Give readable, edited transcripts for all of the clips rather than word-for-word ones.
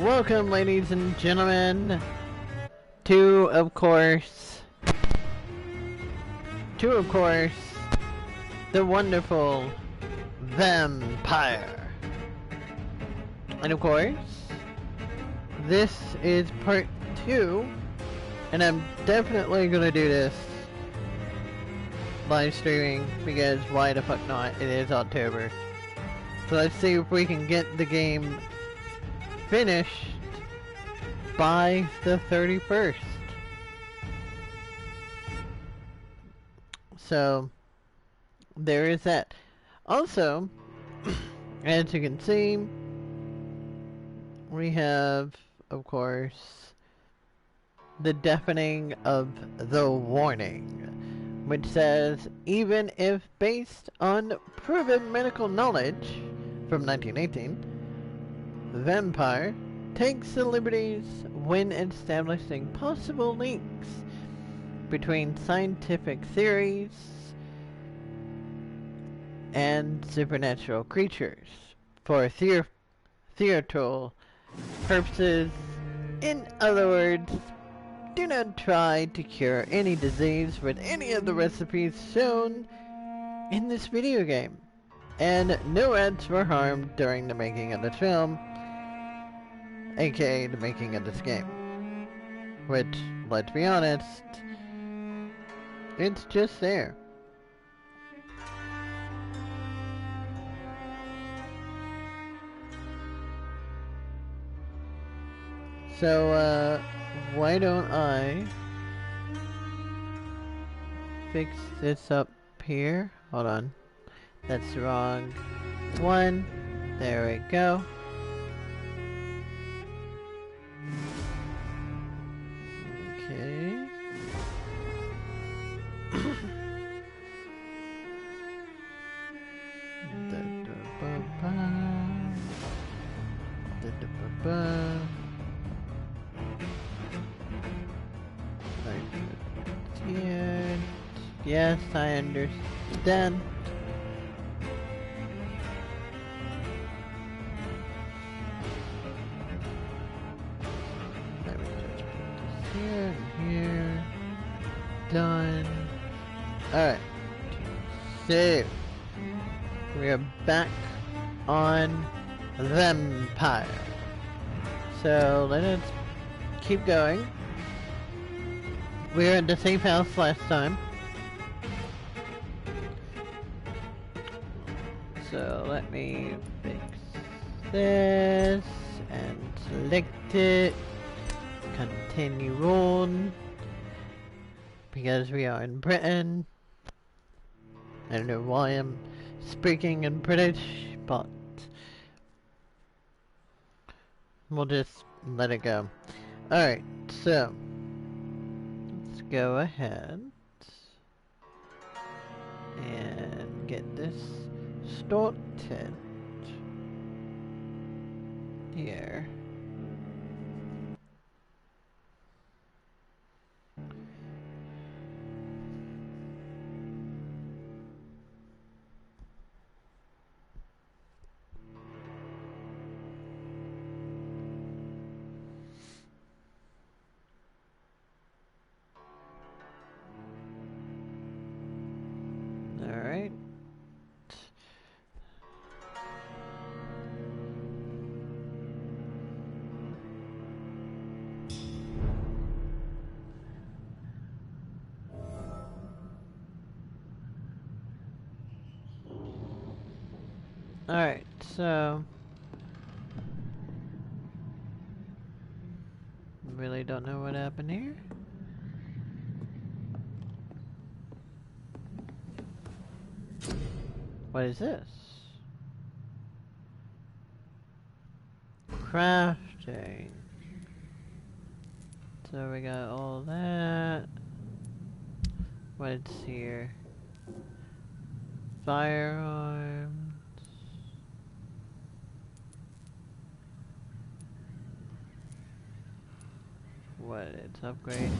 Welcome, ladies and gentlemen, to, of course, the wonderful Vampyr. And of course, this is part 2, and I'm definitely gonna do this live streaming, because why the fuck not? It is October. So let's see if we can get the game finished by the 31st. So there is that. Also, as you can see, we have, of course, the deafening of the warning, which says, even if based on proven medical knowledge from 1918, Vampyr takes the liberties when establishing possible links between scientific theories and supernatural creatures for theatrical purposes. In other words, do not try to cure any disease with any of the recipes shown in this video game. And no ads were harmed during the making of the film, aka the making of this game. Which, let's be honest, it's just there. So, why don't I fix this up here? Hold on. That's the wrong one. There we go. Okay. Yes, I understand. Let me just put this here and here. Done. Alright. Save. We are back on Vampyr. So let us keep going. We were at the safe house last time. So let me fix this and select it. Continue on. Because we are in Britain. I don't know why I'm speaking in British, but we'll just let it go. Alright, so let's go ahead and get this started here. Alright. Alright, so really don't know what happened here. What is this? Crafting. So we got all that. What's here? Firearms. What? It's upgrade.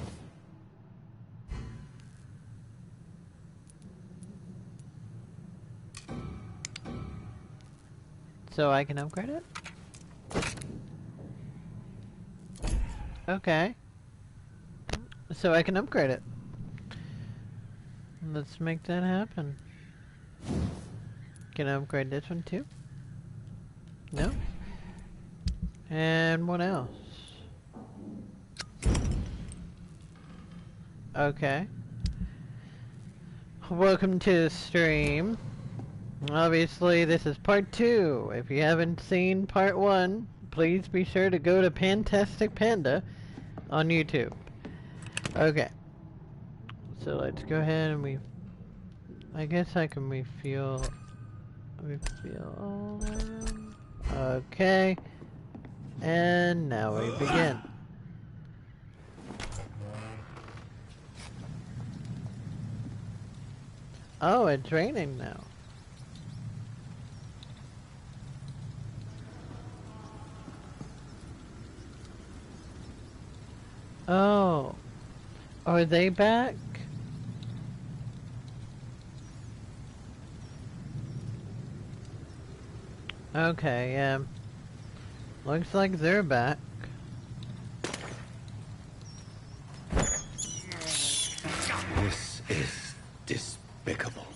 So I can upgrade it? Okay. So I can upgrade it. Let's make that happen. Can I upgrade this one too? No? And what else? Okay. Welcome to the stream. Obviously, this is part 2. If you haven't seen part 1, please be sure to go to Pantastic Panda on YouTube. Okay. So let's go ahead and I guess I can refuel all of them. Okay. And now we begin. Oh, it's raining now. Oh. Are they back? Okay, yeah. Looks like they're back. This is despicable.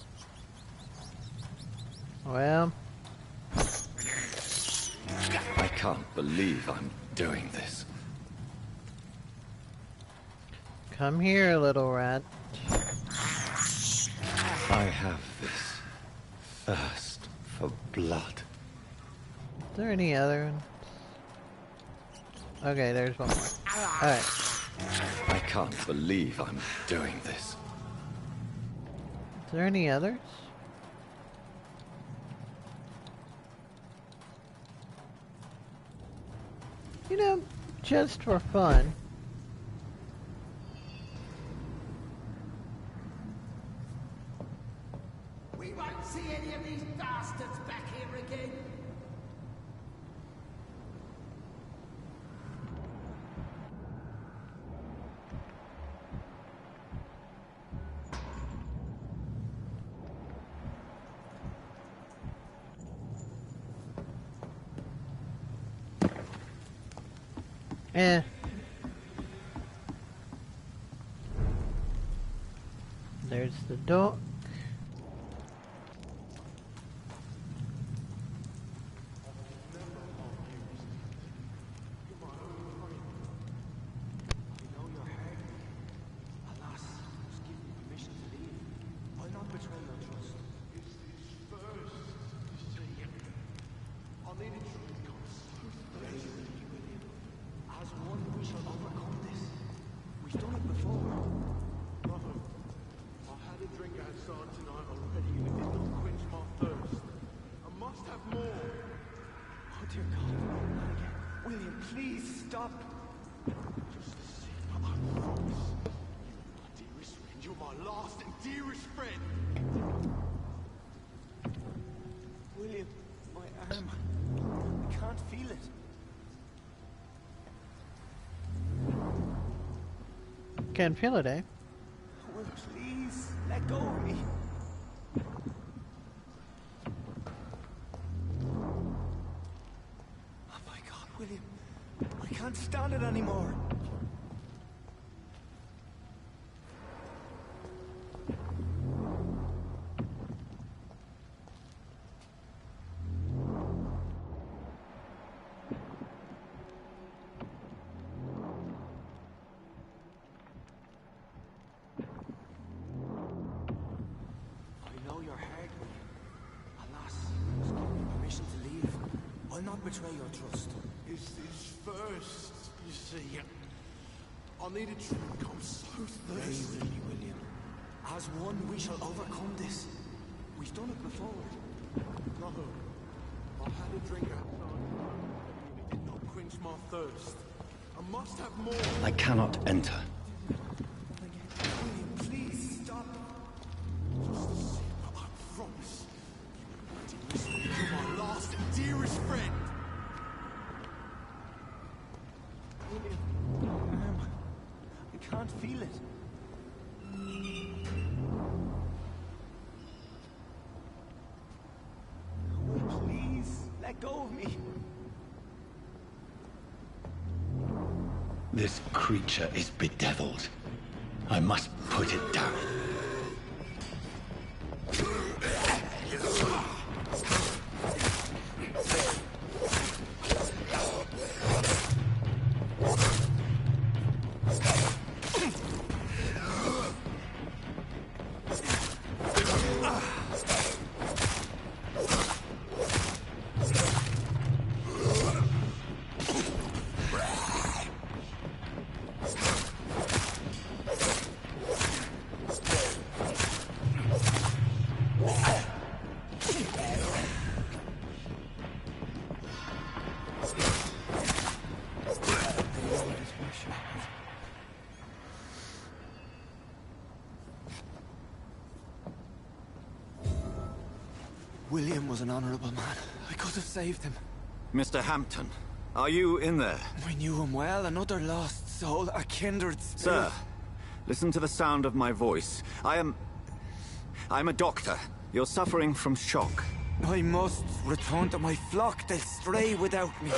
Well, I can't believe I'm doing this. come here, little rat. I have this thirst for blood. Is there any other ones? Okay, there's one more. Alright. I can't believe I'm doing this. Is there any others? You know, just for fun. We won't see any of these bastards back here again. Eh. There's the door. Please stop. Just a sip, I promise. My dearest friend, you're my last and dearest friend. William, my arm. I can't feel it. Can't feel it, eh? Will please let go of me. Oh my God, William. I can't stand it anymore. I know you're hard, William. Alas, you must give me permission to leave. I'll not betray your trust. It's this first, you see. I need a drink, I'm so Pray thirsty. with me, William. As one, we shall overcome this. We've done it before. No, I had a drink outside. It did not quench my thirst. I must have more. I cannot enter. William, please stop. Just a sip, I promise. My dearest friend, you're my last and dearest friend. William, I can't feel it. Will please let go of me. This creature is bedeviled. I must put it down. William was an honorable man. I could have saved him. Mr. Hampton, are you in there? I knew him well, another lost soul, a kindred spirit. Sir, listen to the sound of my voice. I'm a doctor. You're suffering from shock. I must return to my flock. They'll stray without me.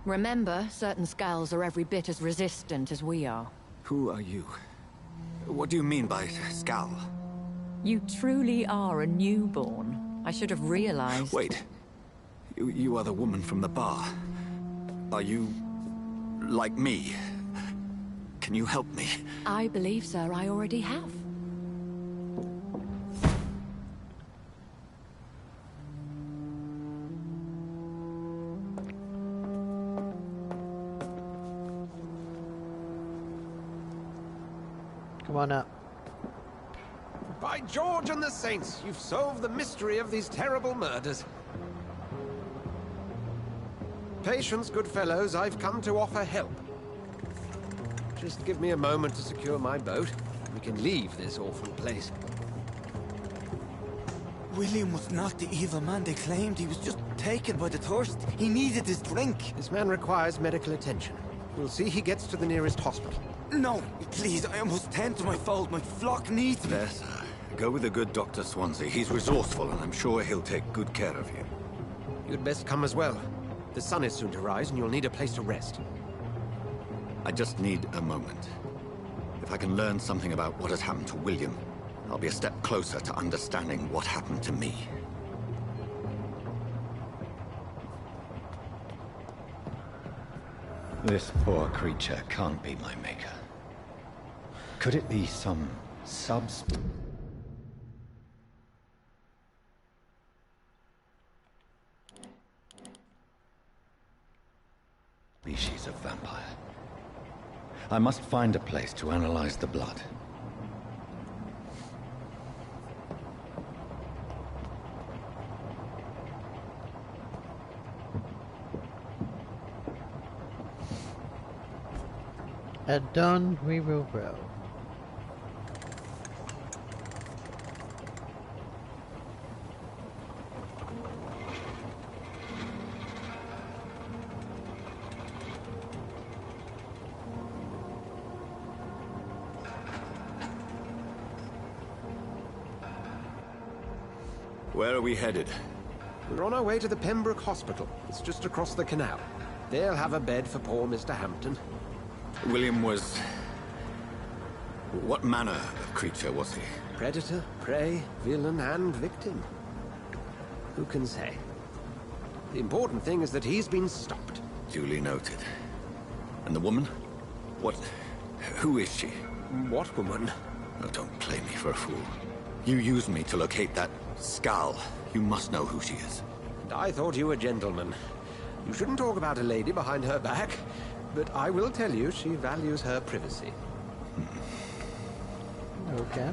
Remember, certain skulls are every bit as resistant as we are. Who are you? What do you mean by Scal? You truly are a newborn. I should have realized. Wait. You are the woman from the bar. Are you... like me? Can you help me? I believe, sir, I already have. Come on up. By George and the Saints, you've solved the mystery of these terrible murders. Patience, good fellows, I've come to offer help. Just give me a moment to secure my boat. We can leave this awful place. William was not the evil man they claimed. He was just taken by the thirst. He needed his drink. This man requires medical attention. We'll see he gets to the nearest hospital. No, please, I must tend to my fold. My flock needs me. There, sir. Go with the good Dr. Swansea. He's resourceful, and I'm sure he'll take good care of you. You'd best come as well. The sun is soon to rise, and you'll need a place to rest. I just need a moment. If I can learn something about what has happened to William, I'll be a step closer to understanding what happened to me. This poor creature can't be my maker. Could it be some substance? Species of vampire. I must find a place to analyze the blood. At dawn, we will row. Where are we headed? We're on our way to the Pembroke Hospital. It's just across the canal. They'll have a bed for poor Mr. Hampton. William was... what manner of creature was he? Predator, prey, villain, and victim. Who can say? The important thing is that he's been stopped. Duly noted. And the woman? What... who is she? What woman? Oh, don't play me for a fool. You used me to locate that Skal. You must know who she is. And I thought you a gentleman. You shouldn't talk about a lady behind her back, but I will tell you she values her privacy. Okay.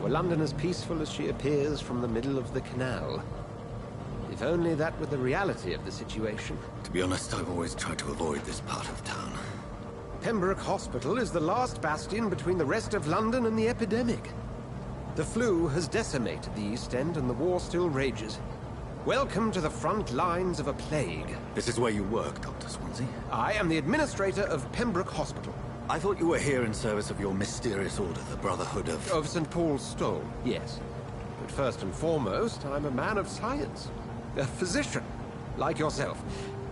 Were London as peaceful as she appears from the middle of the canal? If only that were the reality of the situation. To be honest, I've always tried to avoid this part of town. Pembroke Hospital is the last bastion between the rest of London and the epidemic. The flu has decimated the East End and the war still rages. Welcome to the front lines of a plague. This is where you work, Dr. Swansea? I am the administrator of Pembroke Hospital. I thought you were here in service of your mysterious order, the Brotherhood of... Of St. Paul's Stole, yes. But first and foremost, I'm a man of science. A physician, like yourself,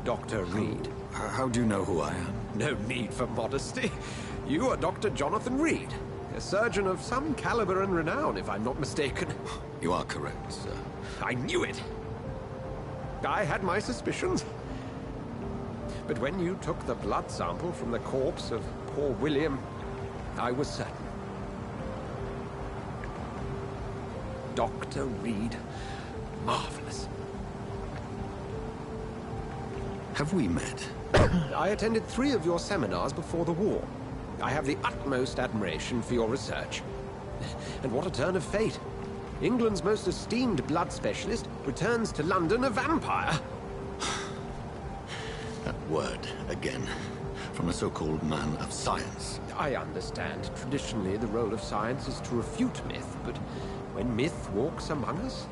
Dr. Reed. How do you know who I am? No need for modesty. You are Dr. Jonathan Reed, a surgeon of some caliber and renown, if I'm not mistaken. You are correct, sir. I knew it! I had my suspicions. But when you took the blood sample from the corpse of poor William, I was certain. Dr. Reed. Marvelous. Have we met? I attended 3 of your seminars before the war. I have the utmost admiration for your research. And what a turn of fate. England's most esteemed blood specialist returns to London a vampire. That word, again. From a so-called man of science. I understand. Traditionally, the role of science is to refute myth, but when myth walks among us,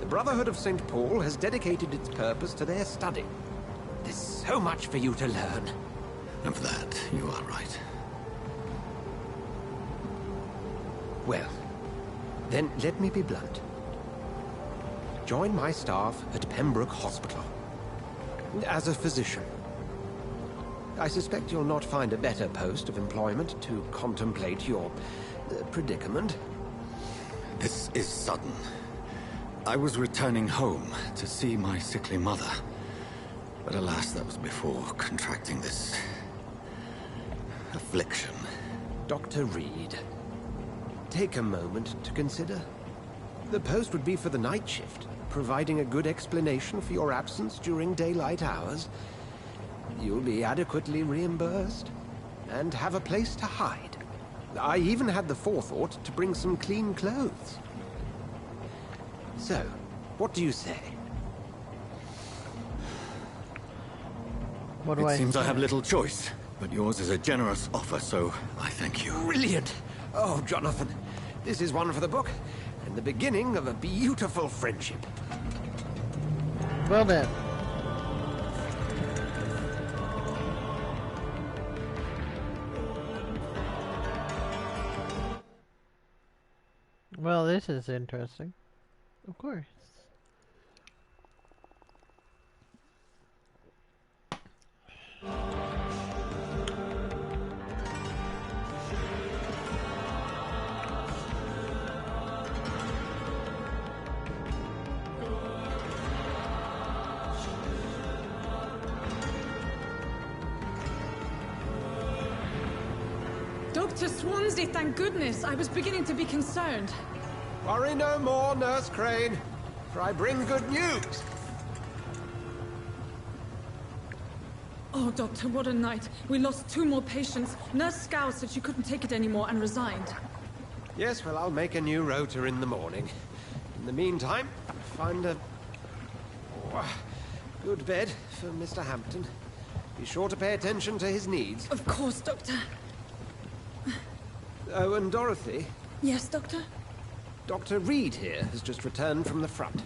the Brotherhood of St. Paul has dedicated its purpose to their study. There's so much for you to learn. Of that, you are right. Well, then let me be blunt. Join my staff at Pembroke Hospital. As a physician. I suspect you'll not find a better post of employment to contemplate your predicament. This is sudden. I was returning home to see my sickly mother. But alas, that was before contracting this affliction. Dr. Reed, take a moment to consider. The post would be for the night shift, providing a good explanation for your absence during daylight hours. You'll be adequately reimbursed, and have a place to hide. I even had the forethought to bring some clean clothes. So, what do you say? What do It I seems I say? have little choice, but yours is a generous offer, so I thank you. Brilliant! Oh, Jonathan, this is one for the book, and the beginning of a beautiful friendship. Well then. Well, this is interesting. Of course. Dr. Swansea, thank goodness. I was beginning to be concerned. Worry no more, Nurse Crane, for I bring good news. Oh, Doctor, what a night. We lost 2 more patients. Nurse Scow said she couldn't take it anymore and resigned. Yes, well, I'll make a new rota in the morning. In the meantime, find a good bed for Mr. Hampton. Be sure to pay attention to his needs. Of course, Doctor. Oh, and Dorothy, Yes, Doctor? Dr. Reed here has just returned from the front.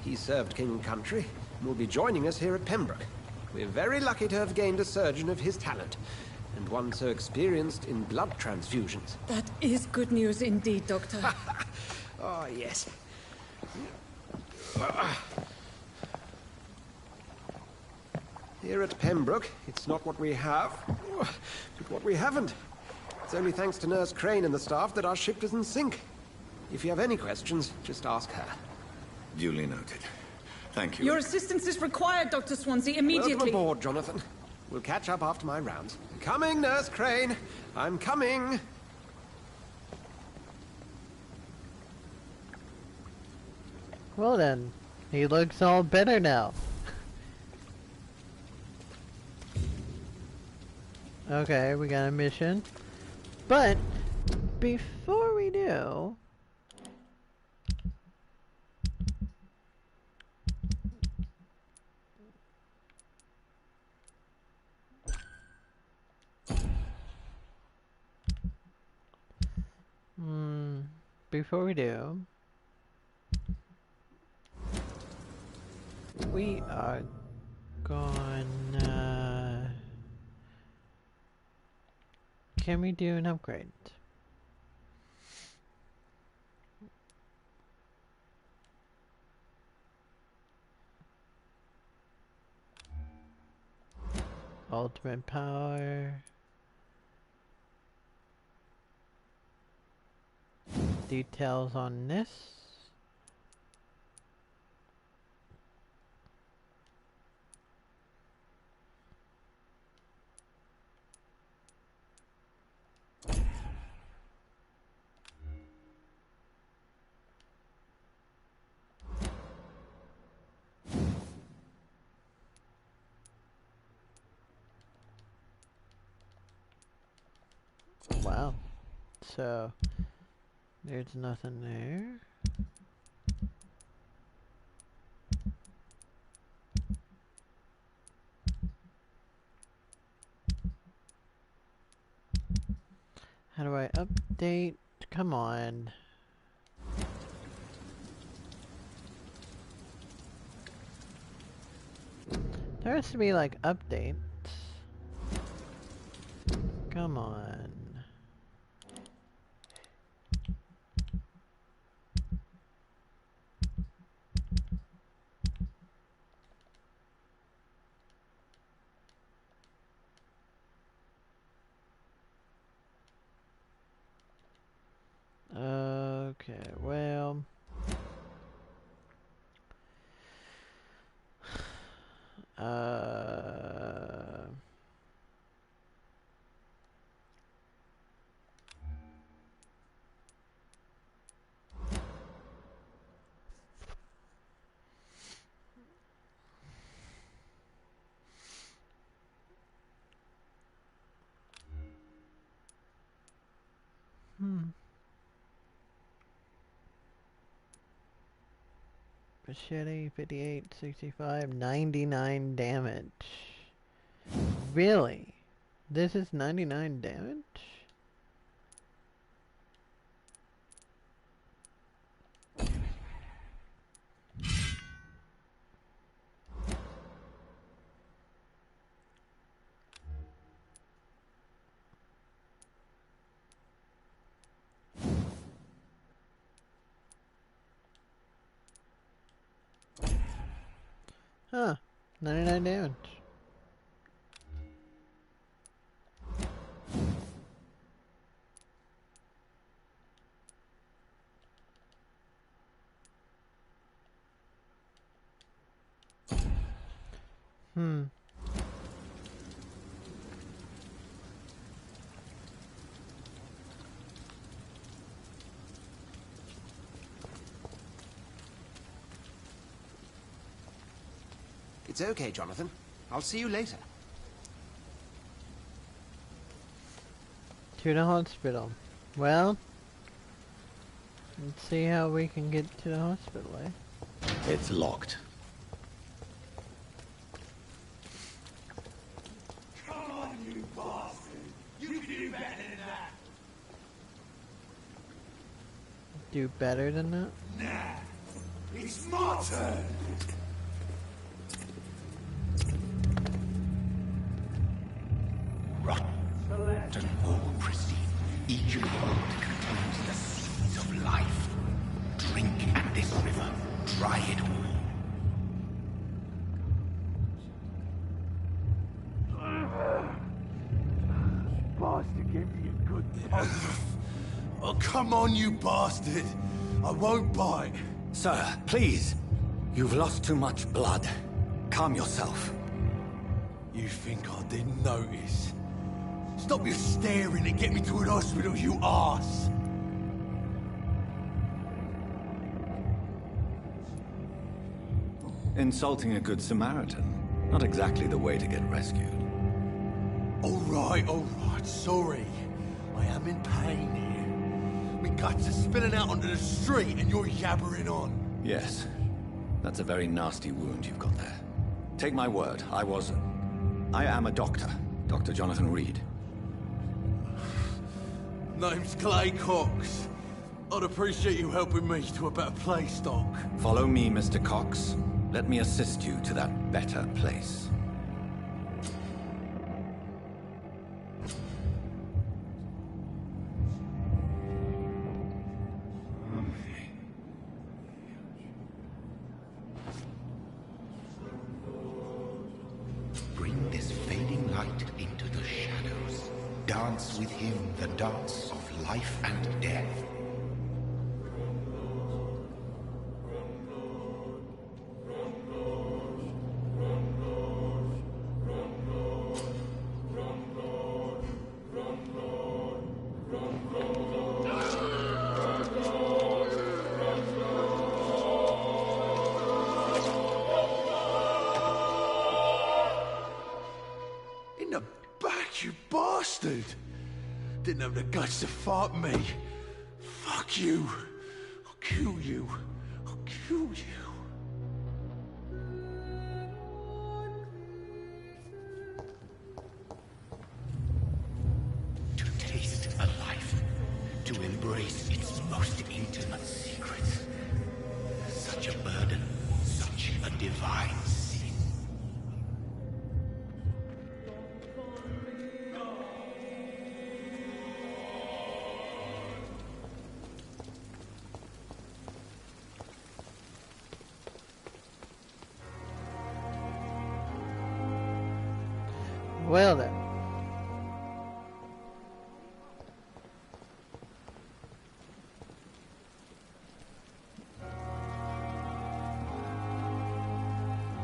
He served King and Country and will be joining us here at Pembroke. We're very lucky to have gained a surgeon of his talent, and one so experienced in blood transfusions. That is good news indeed, Doctor. Oh, yes. Here at Pembroke, it's not what we have, but what we haven't. It's only thanks to Nurse Crane and the staff that our ship doesn't sink. If you have any questions, just ask her. Duly noted. Thank you. Your assistance is required, Dr. Swansea, immediately. Welcome aboard, Jonathan. We'll catch up after my rounds. Coming, Nurse Crane. I'm coming. Well then, he looks all better now. Okay, we got a mission. But, before we do... before we do... we are gonna... Can we do an upgrade? Ultimate power. Details on this. Wow. So, there's nothing there. How do I update? Come on. There has to be like updates. Come on. Okay, well. Uh, Machete, 58, 65, 99 damage. Really? This is 99 damage? Huh. 99 damage. Hmm. It's okay, Jonathan. I'll see you later. To the hospital. Well, let's see how we can get to the hospital, eh? It's locked. Come on, you bastard! You can do better than that! Do better than that? Nah! It's my turn! Rotten or pristine, each mold contains the seeds of life. Drink this river, try it all. Bastard gave me a good punch. Oh, come on, you bastard! I won't bite. Sir, please. You've lost too much blood. Calm yourself. You think I didn't notice? Stop your staring and get me to an hospital, you arse! Insulting a good Samaritan. Not exactly the way to get rescued. Alright, sorry. I am in pain here. My guts are spilling out onto the street and you're yabbering on. Yes. That's a very nasty wound you've got there. Take my word, I am a doctor. Dr. Jonathan Reed. Name's Clay Cox. I'd appreciate you helping me to a better place, Doc. Follow me, Mr. Cox. Let me assist you to that better place. Bring this fading light dance with him the dance of life and death. In the back, you bastard! Didn't have the guts to fight me. Fuck you. I'll kill you. I'll kill you. To taste a life, to embrace its most intimate secrets. Such a burden, such a divine sin. Well then.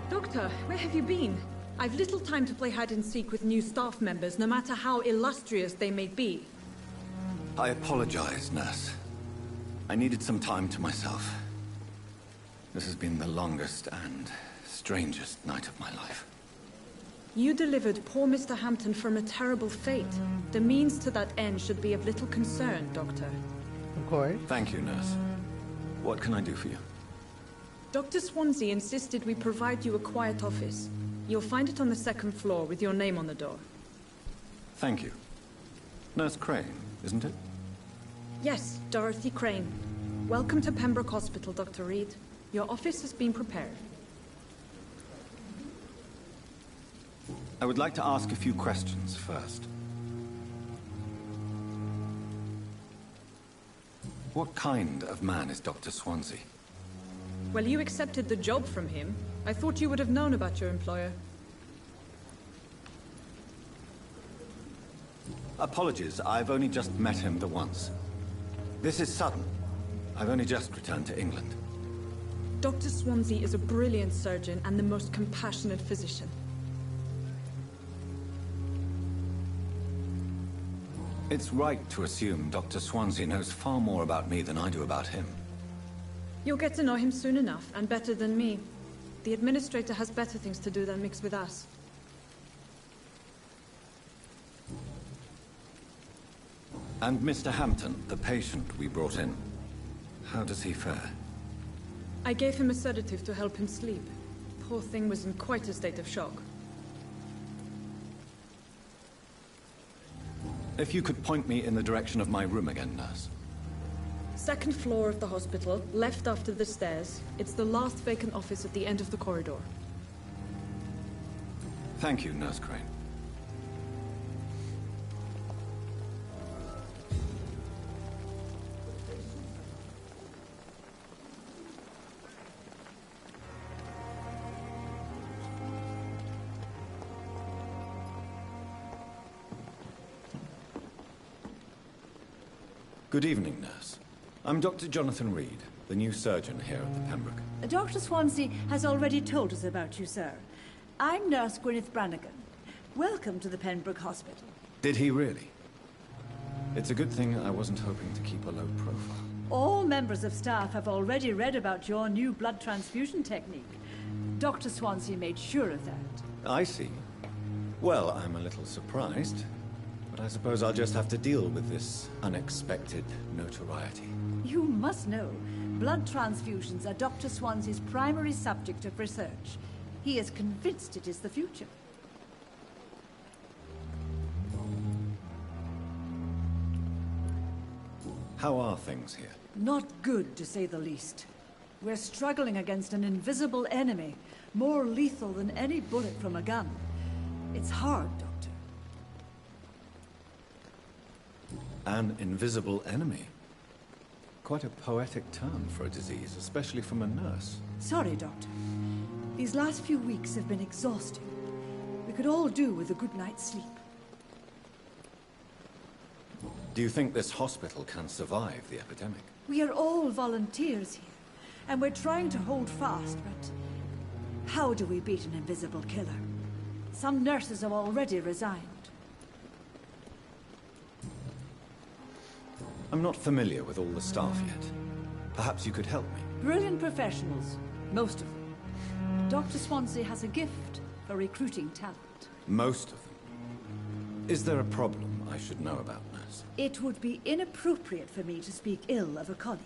Doctor, where have you been? I've little time to play hide and seek with new staff members, no matter how illustrious they may be. I apologize, nurse. I needed some time to myself. This has been the longest and strangest night of my life. You delivered poor Mr. Hampton from a terrible fate. The means to that end should be of little concern, Doctor. Of course. Thank you, nurse. What can I do for you? Dr. Swansea insisted we provide you a quiet office. You'll find it on the second floor with your name on the door. Thank you. Nurse Crane, isn't it? Yes, Dorothy Crane. Welcome to Pembroke Hospital, Dr. Reed. Your office has been prepared. I would like to ask a few questions first. What kind of man is Dr. Swansea? Well, you accepted the job from him. I thought you would have known about your employer. Apologies, I've only just met him the once. This is sudden. I've only just returned to England. Dr. Swansea is a brilliant surgeon and the most compassionate physician. It's right to assume Dr. Swansea knows far more about me than I do about him. You'll get to know him soon enough, and better than me. The administrator has better things to do than mix with us. And Mr. Hampton, the patient we brought in, how does he fare? I gave him a sedative to help him sleep. Poor thing was in quite a state of shock. If you could point me in the direction of my room again, nurse. Second floor of the hospital, left after the stairs. It's the last vacant office at the end of the corridor. Thank you, Nurse Crane. Good evening, nurse. I'm Dr. Jonathan Reed, the new surgeon here at the Pembroke. Dr. Swansea has already told us about you, sir. I'm Nurse Gwyneth Brannigan. Welcome to the Pembroke Hospital. Did he really? It's a good thing I wasn't hoping to keep a low profile. All members of staff have already read about your new blood transfusion technique. Dr. Swansea made sure of that. I see. Well, I'm a little surprised, but I suppose I'll just have to deal with this unexpected notoriety. You must know, blood transfusions are Dr. Swansea's primary subject of research. He is convinced it is the future. How are things here? Not good, to say the least. We're struggling against an invisible enemy, more lethal than any bullet from a gun. It's hard, Doctor. An invisible enemy? Quite a poetic term for a disease, especially from a nurse. Sorry, Doctor. These last few weeks have been exhausting. We could all do with a good night's sleep. Do you think this hospital can survive the epidemic? We are all volunteers here, and we're trying to hold fast, but how do we beat an invisible killer? Some nurses have already resigned. I'm not familiar with all the staff yet. Perhaps you could help me. Brilliant professionals, most of them. Dr. Swansea has a gift for recruiting talent. Most of them. Is there a problem I should know about, nurse? It would be inappropriate for me to speak ill of a colleague.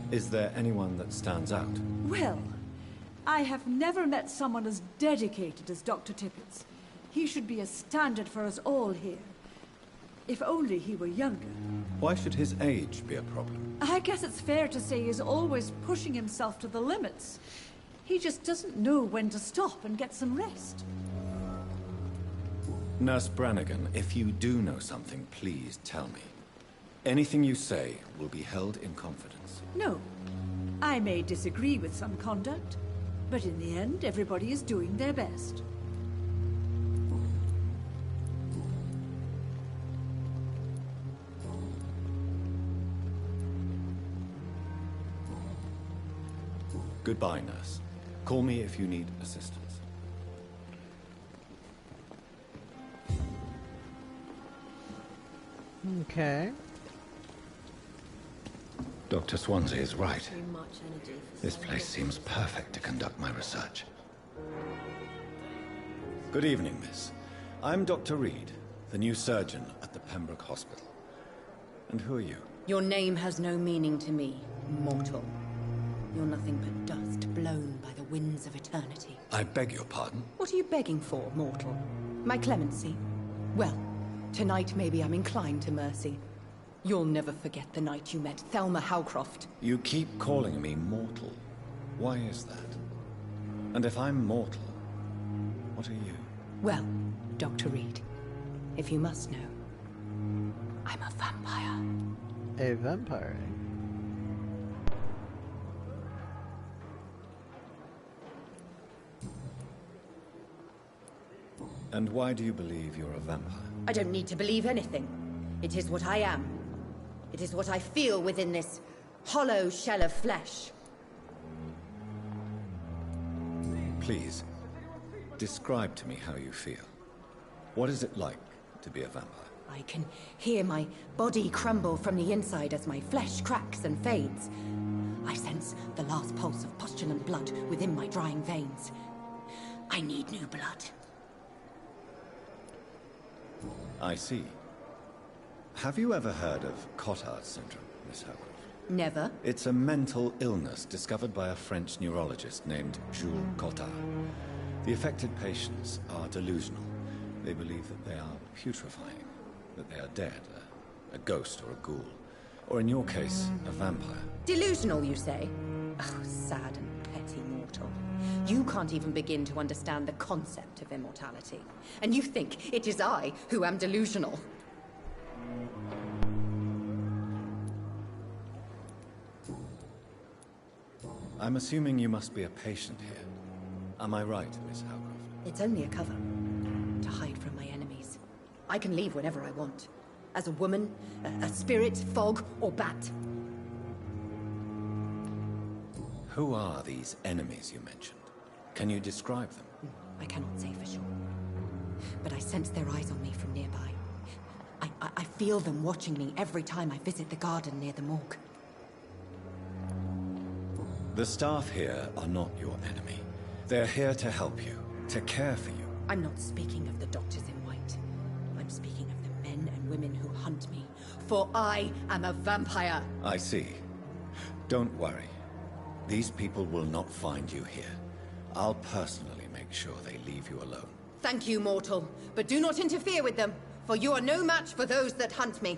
Is there anyone that stands out? Well, I have never met someone as dedicated as Dr. Tippett. He should be a standard for us all here. If only he were younger. Why should his age be a problem? I guess it's fair to say he's always pushing himself to the limits. He just doesn't know when to stop and get some rest. Nurse Brannigan, if you do know something, please tell me. Anything you say will be held in confidence. No. I may disagree with some conduct, but in the end, everybody is doing their best. Goodbye, nurse. Call me if you need assistance. Okay. Dr. Swansea is right. This place seems perfect to conduct my research. Good evening, miss. I'm Dr. Reed, the new surgeon at the Pembroke Hospital. And who are you? Your name has no meaning to me, mortal. You're nothing but dust blown by the winds of eternity. I beg your pardon? What are you begging for, mortal? My clemency? Well, tonight maybe I'm inclined to mercy. You'll never forget the night you met Thelma Howcroft. You keep calling me mortal. Why is that? And if I'm mortal, what are you? Well, Dr. Reed, if you must know, I'm a vampire. A vampire. And why do you believe you're a vampire? I don't need to believe anything. It is what I am. It is what I feel within this hollow shell of flesh. Please, describe to me how you feel. What is it like to be a vampire? I can hear my body crumble from the inside as my flesh cracks and fades. I sense the last pulse of postulant blood within my drying veins. I need new blood. I see. Have you ever heard of Cotard syndrome, Miss Howcroft? Never. It's a mental illness discovered by a French neurologist named Jules Cotard. The affected patients are delusional. They believe that they are putrefying, that they are dead, a ghost or a ghoul. Or in your case, a vampire. Delusional, you say? Oh, sad and petty mortal. You can't even begin to understand the concept of immortality. And you think it is I who am delusional. I'm assuming you must be a patient here. Am I right, Miss Howcroft? It's only a cover. To hide from my enemies. I can leave whenever I want. As a woman, a spirit, fog, or bat. Who are these enemies you mentioned? Can you describe them? I cannot say for sure. But I sense their eyes on me from nearby. I feel them watching me every time I visit the garden near the morgue. The staff here are not your enemy. They're here to help you, to care for you. I'm not speaking of the doctors in white. I'm speaking of the men and women who hunt me. For I am a vampire. I see. Don't worry. These people will not find you here. I'll personally make sure they leave you alone. Thank you, mortal. But do not interfere with them, for you are no match for those that hunt me.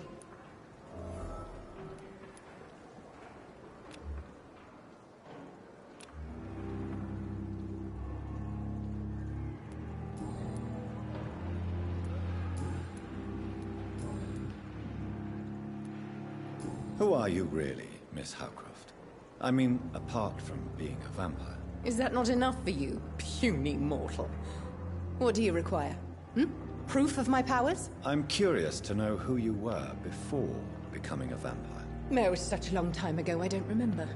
Who are you really, Miss Howcroft? I mean, apart from being a vampire. Is that not enough for you, puny mortal? What do you require? Proof of my powers? I'm curious to know who you were before becoming a vampire. It was such a long time ago, I don't remember.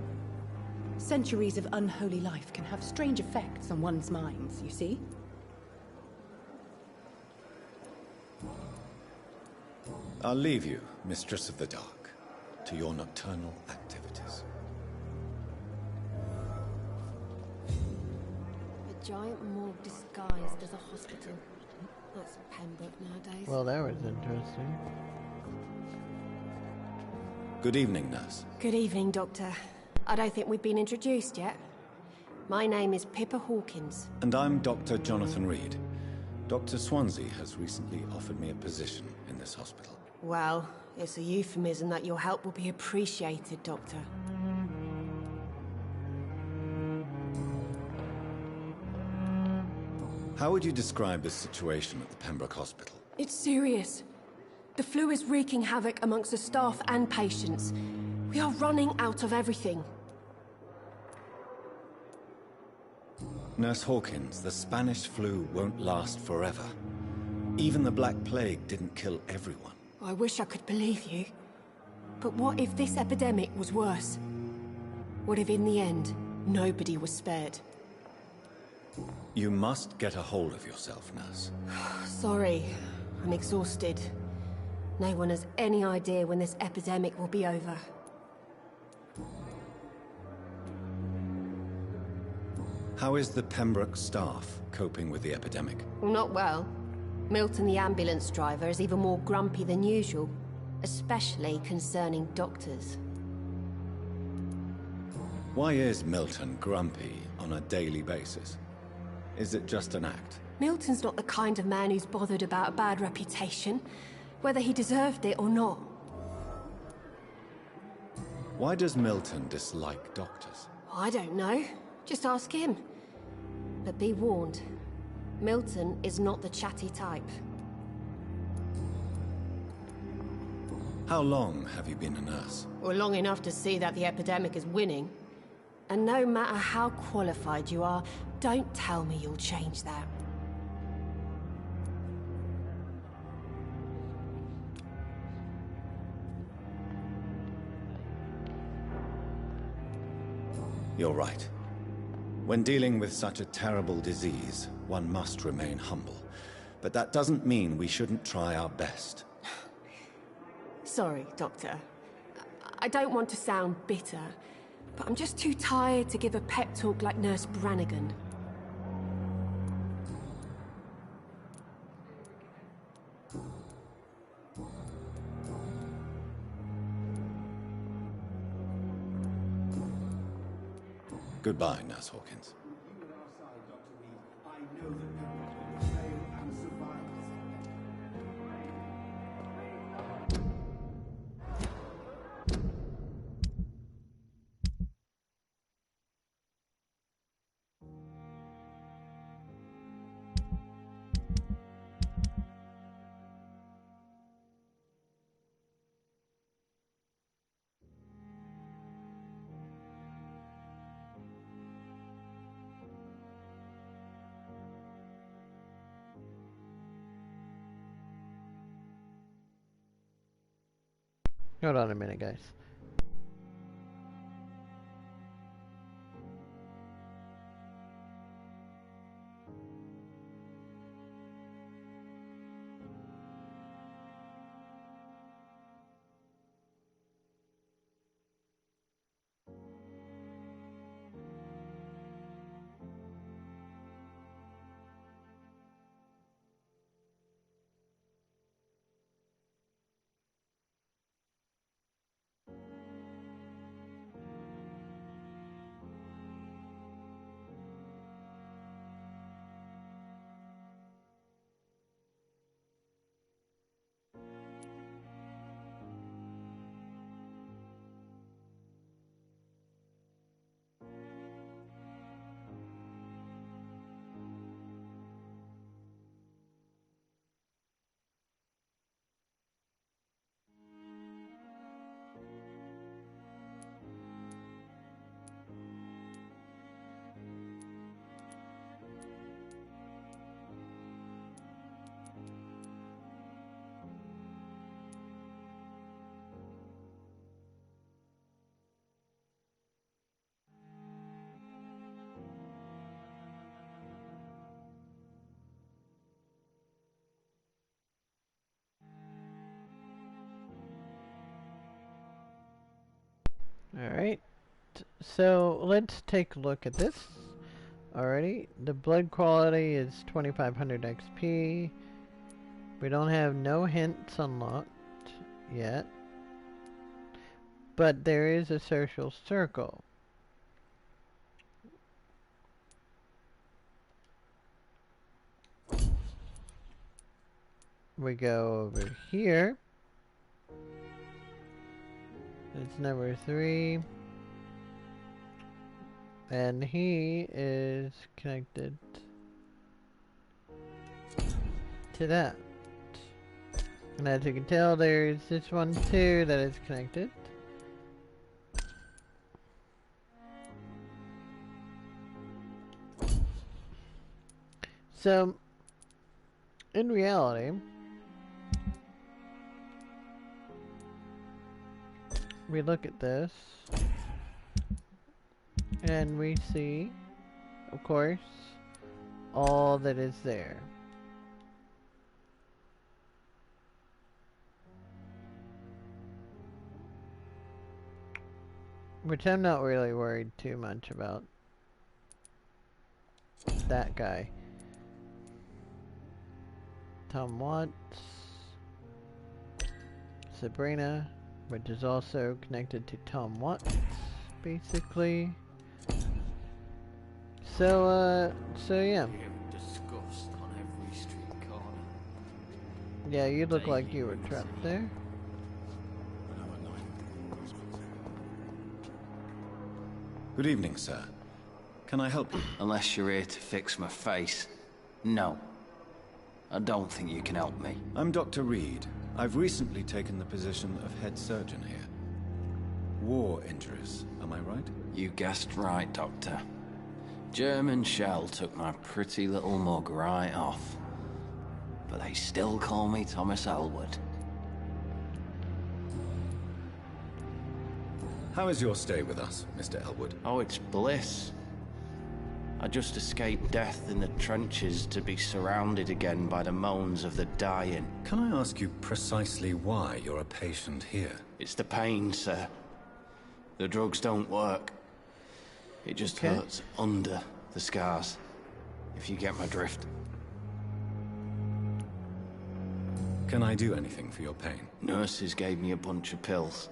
Centuries of unholy life can have strange effects on one's minds, you see? I'll leave you, Mistress of the Dark, to your nocturnal activities. A giant morgue disguised as a hospital. That's Pembroke nowadays. Well, that was interesting. Good evening, nurse. Good evening, Doctor. I don't think we've been introduced yet. My name is Pippa Hawkins. And I'm Dr. Jonathan Reed. Dr. Swansea has recently offered me a position in this hospital. Well, it's a euphemism that your help will be appreciated, Doctor. How would you describe the situation at the Pembroke Hospital? It's serious. The flu is wreaking havoc amongst the staff and patients. We are running out of everything. Nurse Hawkins, the Spanish flu won't last forever. Even the Black Plague didn't kill everyone. I wish I could believe you. But what if this epidemic was worse? What if in the end, nobody was spared? You must get a hold of yourself, nurse. Sorry, I'm exhausted. No one has any idea when this epidemic will be over. How is the Pembroke staff coping with the epidemic? Well, not well. Milton, the ambulance driver, is even more grumpy than usual, especially concerning doctors. Why is Milton grumpy on a daily basis? Is it just an act? Milton's not the kind of man who's bothered about a bad reputation, whether he deserved it or not. Why does Milton dislike doctors? I don't know. Just ask him. But be warned, Milton is not the chatty type. How long have you been a nurse? Well, long enough to see that the epidemic is winning. And no matter how qualified you are, don't tell me you'll change that. You're right. When dealing with such a terrible disease, one must remain humble. But that doesn't mean we shouldn't try our best. Sorry, Doctor. I don't want to sound bitter, but I'm just too tired to give a pep talk like Nurse Brannigan. Goodbye, Nurse Hawkins. Hold on a minute, guys. Alright. So let's take a look at this. Alrighty. The blood quality is 2500 XP. We don't have no hints unlocked yet. But there is a social circle. We go over here. It's number 3. And he is connected to that. And as you can tell, there's this one too that is connected. So, in reality, we look at this, and we see, of course, all that is there. Which I'm not really worried too much about that guy. Tom Watts, Sabrina, which is also connected to Tom Watts, basically. So yeah. Disgust on every street corner. Yeah, you look like you were trapped there. Good evening, sir. Can I help you? Unless you're here to fix my face. No. I don't think you can help me. I'm Dr. Reed. I've recently taken the position of head surgeon here. War injuries, am I right? You guessed right, Doctor. German shell took my pretty little mug right off. But they still call me Thomas Elwood. How is your stay with us, Mr. Elwood? Oh, it's bliss. I just escaped death in the trenches to be surrounded again by the moans of the dying. Can I ask you precisely why you're a patient here? It's the pain, sir. The drugs don't work. It just hurts under the scars, if you get my drift. Can I do anything for your pain? Nurses gave me a bunch of pills.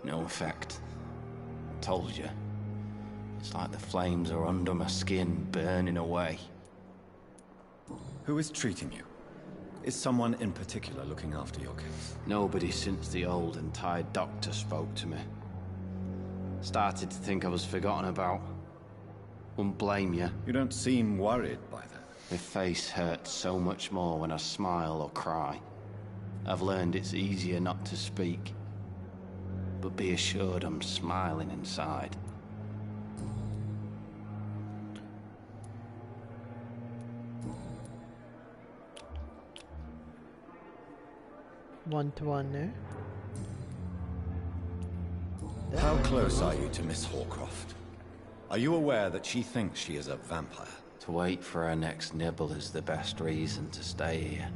No effect. I told you. It's like the flames are under my skin, burning away. Who is treating you? Is someone in particular looking after your case? Nobody since the old and tired doctor spoke to me. Started to think I was forgotten about. Wouldn't blame you. You don't seem worried by that. My face hurts so much more when I smile or cry. I've learned it's easier not to speak. But be assured I'm smiling inside. One-to-one there. How close are you to Miss Horcroft? Are you aware that she thinks she is a vampire? To wait for her next nibble is the best reason to stay here.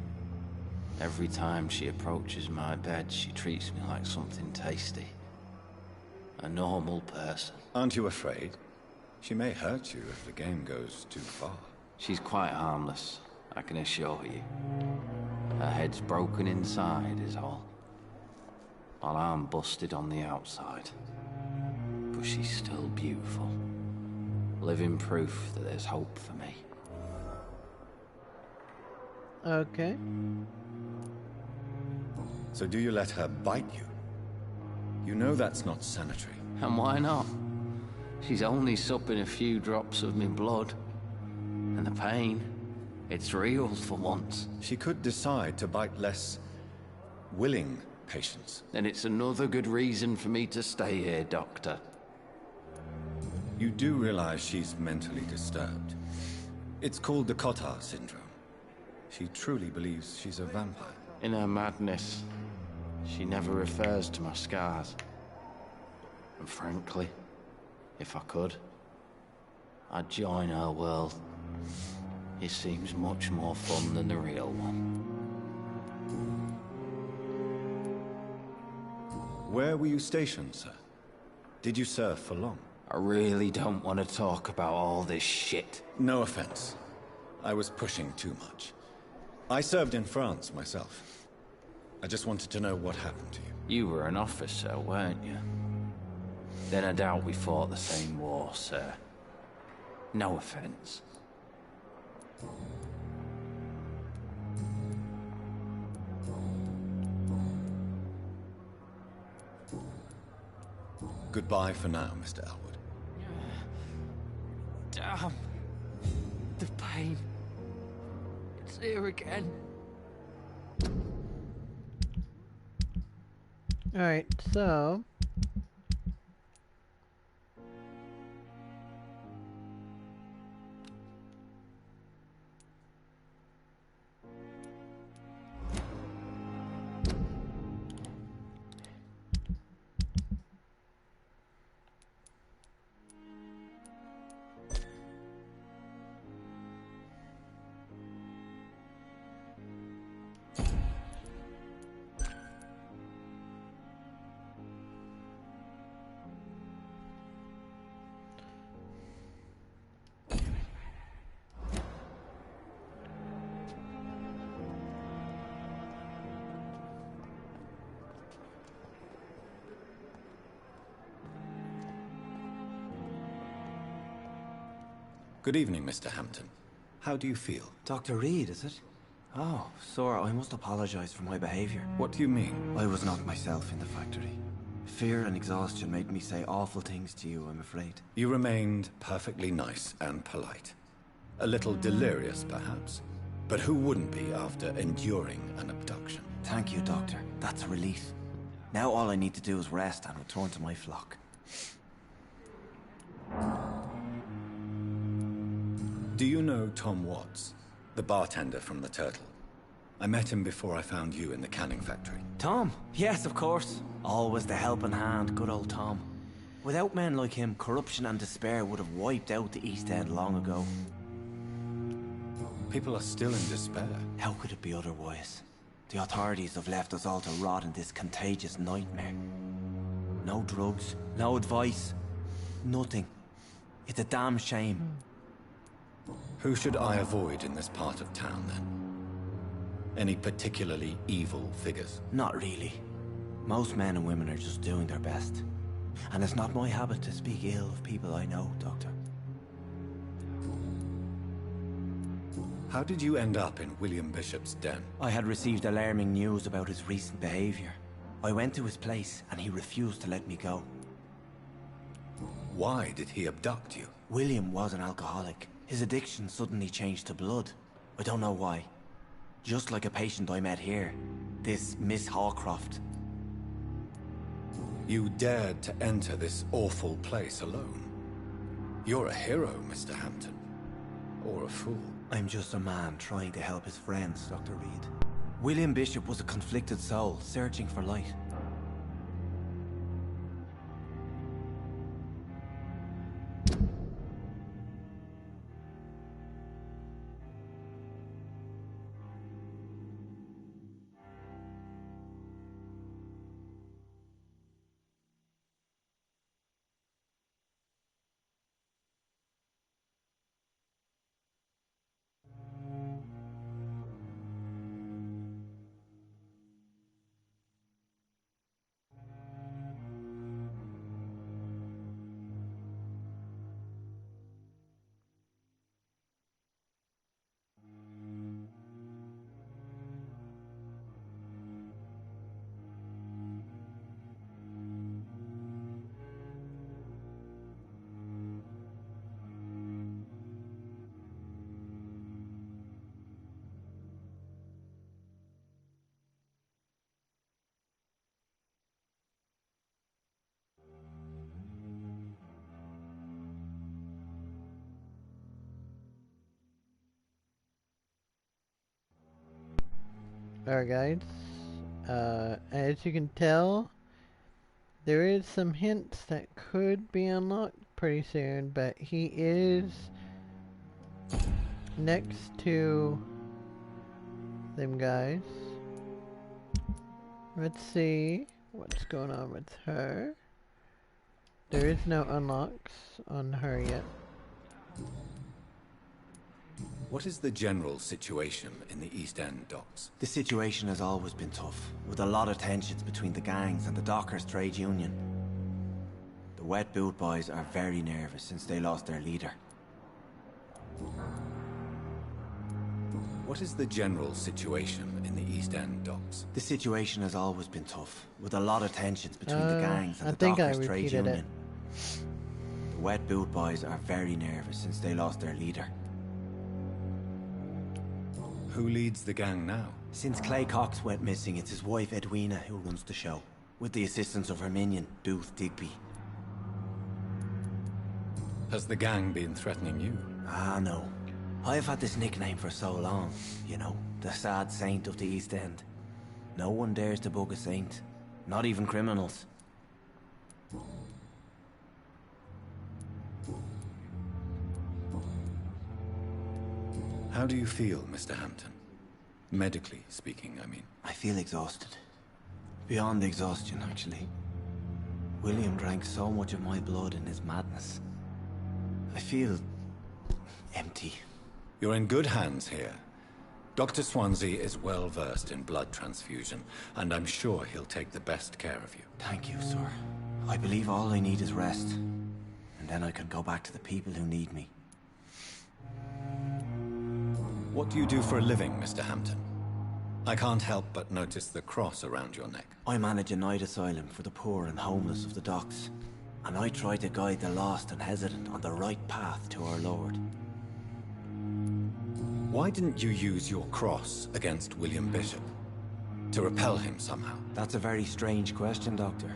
Every time she approaches my bed, she treats me like something tasty. A normal person. Aren't you afraid? She may hurt you if the game goes too far. She's quite harmless, I can assure you. Her head's broken inside is all. While I'm busted on the outside. But she's still beautiful. Living proof that there's hope for me. Okay. So do you let her bite you? You know that's not sanitary. And why not? She's only supping a few drops of me blood. And the pain, it's real for once. She could decide to bite less willing patients. Then it's another good reason for me to stay here, Doctor. You do realize she's mentally disturbed. It's called the Cotard syndrome. She truly believes she's a vampire. In her madness, she never refers to my scars. And frankly, if I could, I'd join her world. It seems much more fun than the real one. Where were you stationed, sir? Did you serve for long? I really don't want to talk about all this shit. No offense. I was pushing too much. I served in France myself. I just wanted to know what happened to you. You were an officer, weren't you? Then I doubt we fought the same war, sir. No offense. Goodbye for now, Mr. Elwood. Damn. The pain. It's here again. Alright, so... Good evening, Mr. Hampton. How do you feel? Dr. Reed, is it? Oh, sir, I must apologize for my behavior. What do you mean? I was not myself in the factory. Fear and exhaustion made me say awful things to you, I'm afraid. You remained perfectly nice and polite. A little delirious, perhaps. But who wouldn't be after enduring an abduction? Thank you, Doctor. That's a relief. Now all I need to do is rest and return to my flock. Do you know Tom Watts, the bartender from the Turtle? I met him before I found you in the canning factory. Tom? Yes, of course. Always the helping hand, good old Tom. Without men like him, corruption and despair would have wiped out the East End long ago. People are still in despair. How could it be otherwise? The authorities have left us all to rot in this contagious nightmare. No drugs, no advice, nothing. It's a damn shame. Who should I avoid in this part of town, then? Any particularly evil figures? Not really. Most men and women are just doing their best. And it's not my habit to speak ill of people I know, Doctor. How did you end up in William Bishop's den? I had received alarming news about his recent behavior. I went to his place and he refused to let me go. Why did he abduct you? William was an alcoholic. His addiction suddenly changed to blood. I don't know why. Just like a patient I met here. This Miss Hawcroft. You dared to enter this awful place alone. You're a hero, Mr. Hampton. Or a fool. I'm just a man trying to help his friends, Dr. Reed. William Bishop was a conflicted soul, searching for light. Alright guys, as you can tell, there is some hints that could be unlocked pretty soon, but he is next to them guys. Let's see what's going on with her. There is no unlocks on her yet. What is the general situation in the East End docks? The situation has always been tough, with a lot of tensions between the gangs and the dockers' trade union. The wet boot boys are very nervous since they lost their leader. What is the general situation in the East End docks? The situation has always been tough, with a lot of tensions between the gangs and I the think I dockers' trade repeated union. The wet boot boys are very nervous since they lost their leader. Who leads the gang now? Since Clay Cox went missing, it's his wife Edwina who runs the show, with the assistance of her minion, Booth Digby. Has the gang been threatening you? Ah, no. I've had this nickname for so long, you know, the sad saint of the East End. No one dares to bug a saint, not even criminals. How do you feel, Mr. Hampton? Medically speaking, I mean. I feel exhausted. Beyond exhaustion, actually. William drank so much of my blood in his madness. I feel empty. You're in good hands here. Dr. Swansea is well versed in blood transfusion, and I'm sure he'll take the best care of you. Thank you, sir. I believe all I need is rest. And then I can go back to the people who need me. What do you do for a living, Mr. Hampton? I can't help but notice the cross around your neck. I manage a night asylum for the poor and homeless of the docks. And I try to guide the lost and hesitant on the right path to our Lord. Why didn't you use your cross against William Bishop? To repel him somehow? That's a very strange question, Doctor.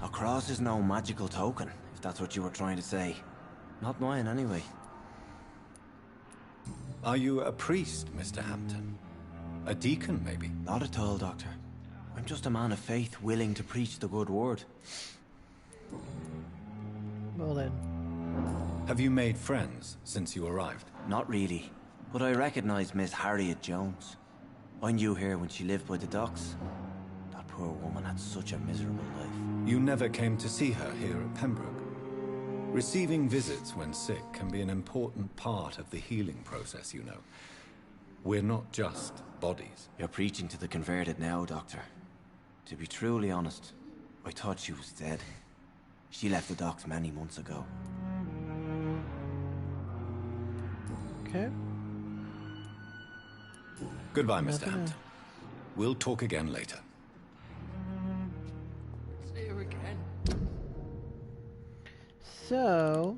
A cross is no magical token, if that's what you were trying to say. Not mine, anyway. Are you a priest, Mr. Hampton? A deacon, maybe? Not at all, Doctor. I'm just a man of faith willing to preach the good word. Well then. Have you made friends since you arrived? Not really. But I recognize Miss Harriet Jones. I knew her when she lived by the docks. That poor woman had such a miserable life. You never came to see her here at Pembroke? Receiving visits when sick can be an important part of the healing process, you know. We're not just bodies. You're preaching to the converted now, Doctor. To be truly honest, I thought she was dead. She left the docks many months ago. Okay. Goodbye, Mr. Hampton. We'll talk again later. See you again. So...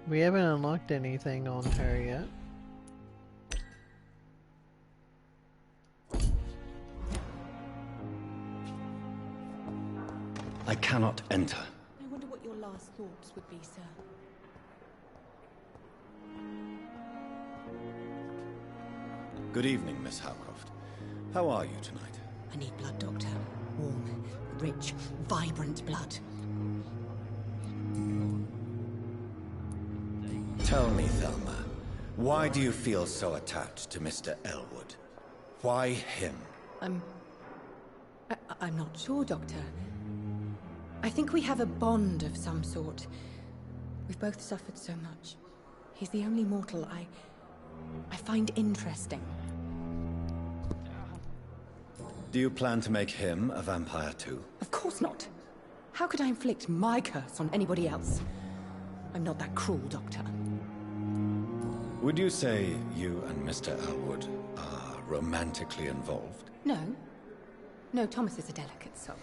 we haven't unlocked anything on her yet. I cannot enter. I wonder what your last thoughts would be, sir. Good evening, Miss Howcroft. How are you tonight? I need blood, Doctor. Warm, rich, vibrant blood. Tell me, Thelma, why do you feel so attached to Mr. Elwood? Why him? I'm not sure, Doctor. I think we have a bond of some sort. We've both suffered so much. He's the only mortal I find interesting. Do you plan to make him a vampire too? Of course not. How could I inflict my curse on anybody else? I'm not that cruel, Doctor. Would you say you and Mr. Elwood are romantically involved? No. No, Thomas is a delicate soul.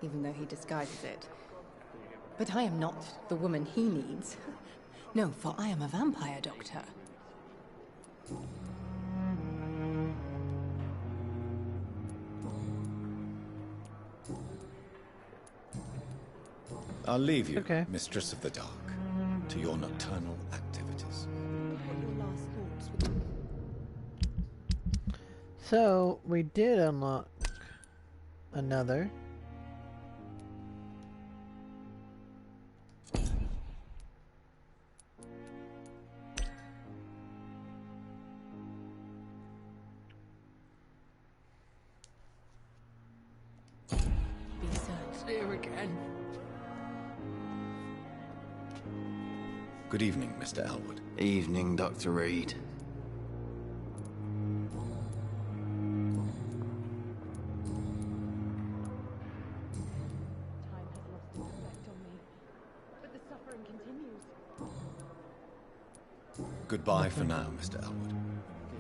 Even though he disguises it. But I am not the woman he needs. No, for I am a vampire, Doctor. I'll leave you, Mistress of the Dark, to your nocturnal activities. So, we did unlock another. again. Good evening, Mr. Elwood. Evening, Dr. Reed. Time has lost its effect on me, but the suffering continues. Goodbye for now, Mr. Elwood.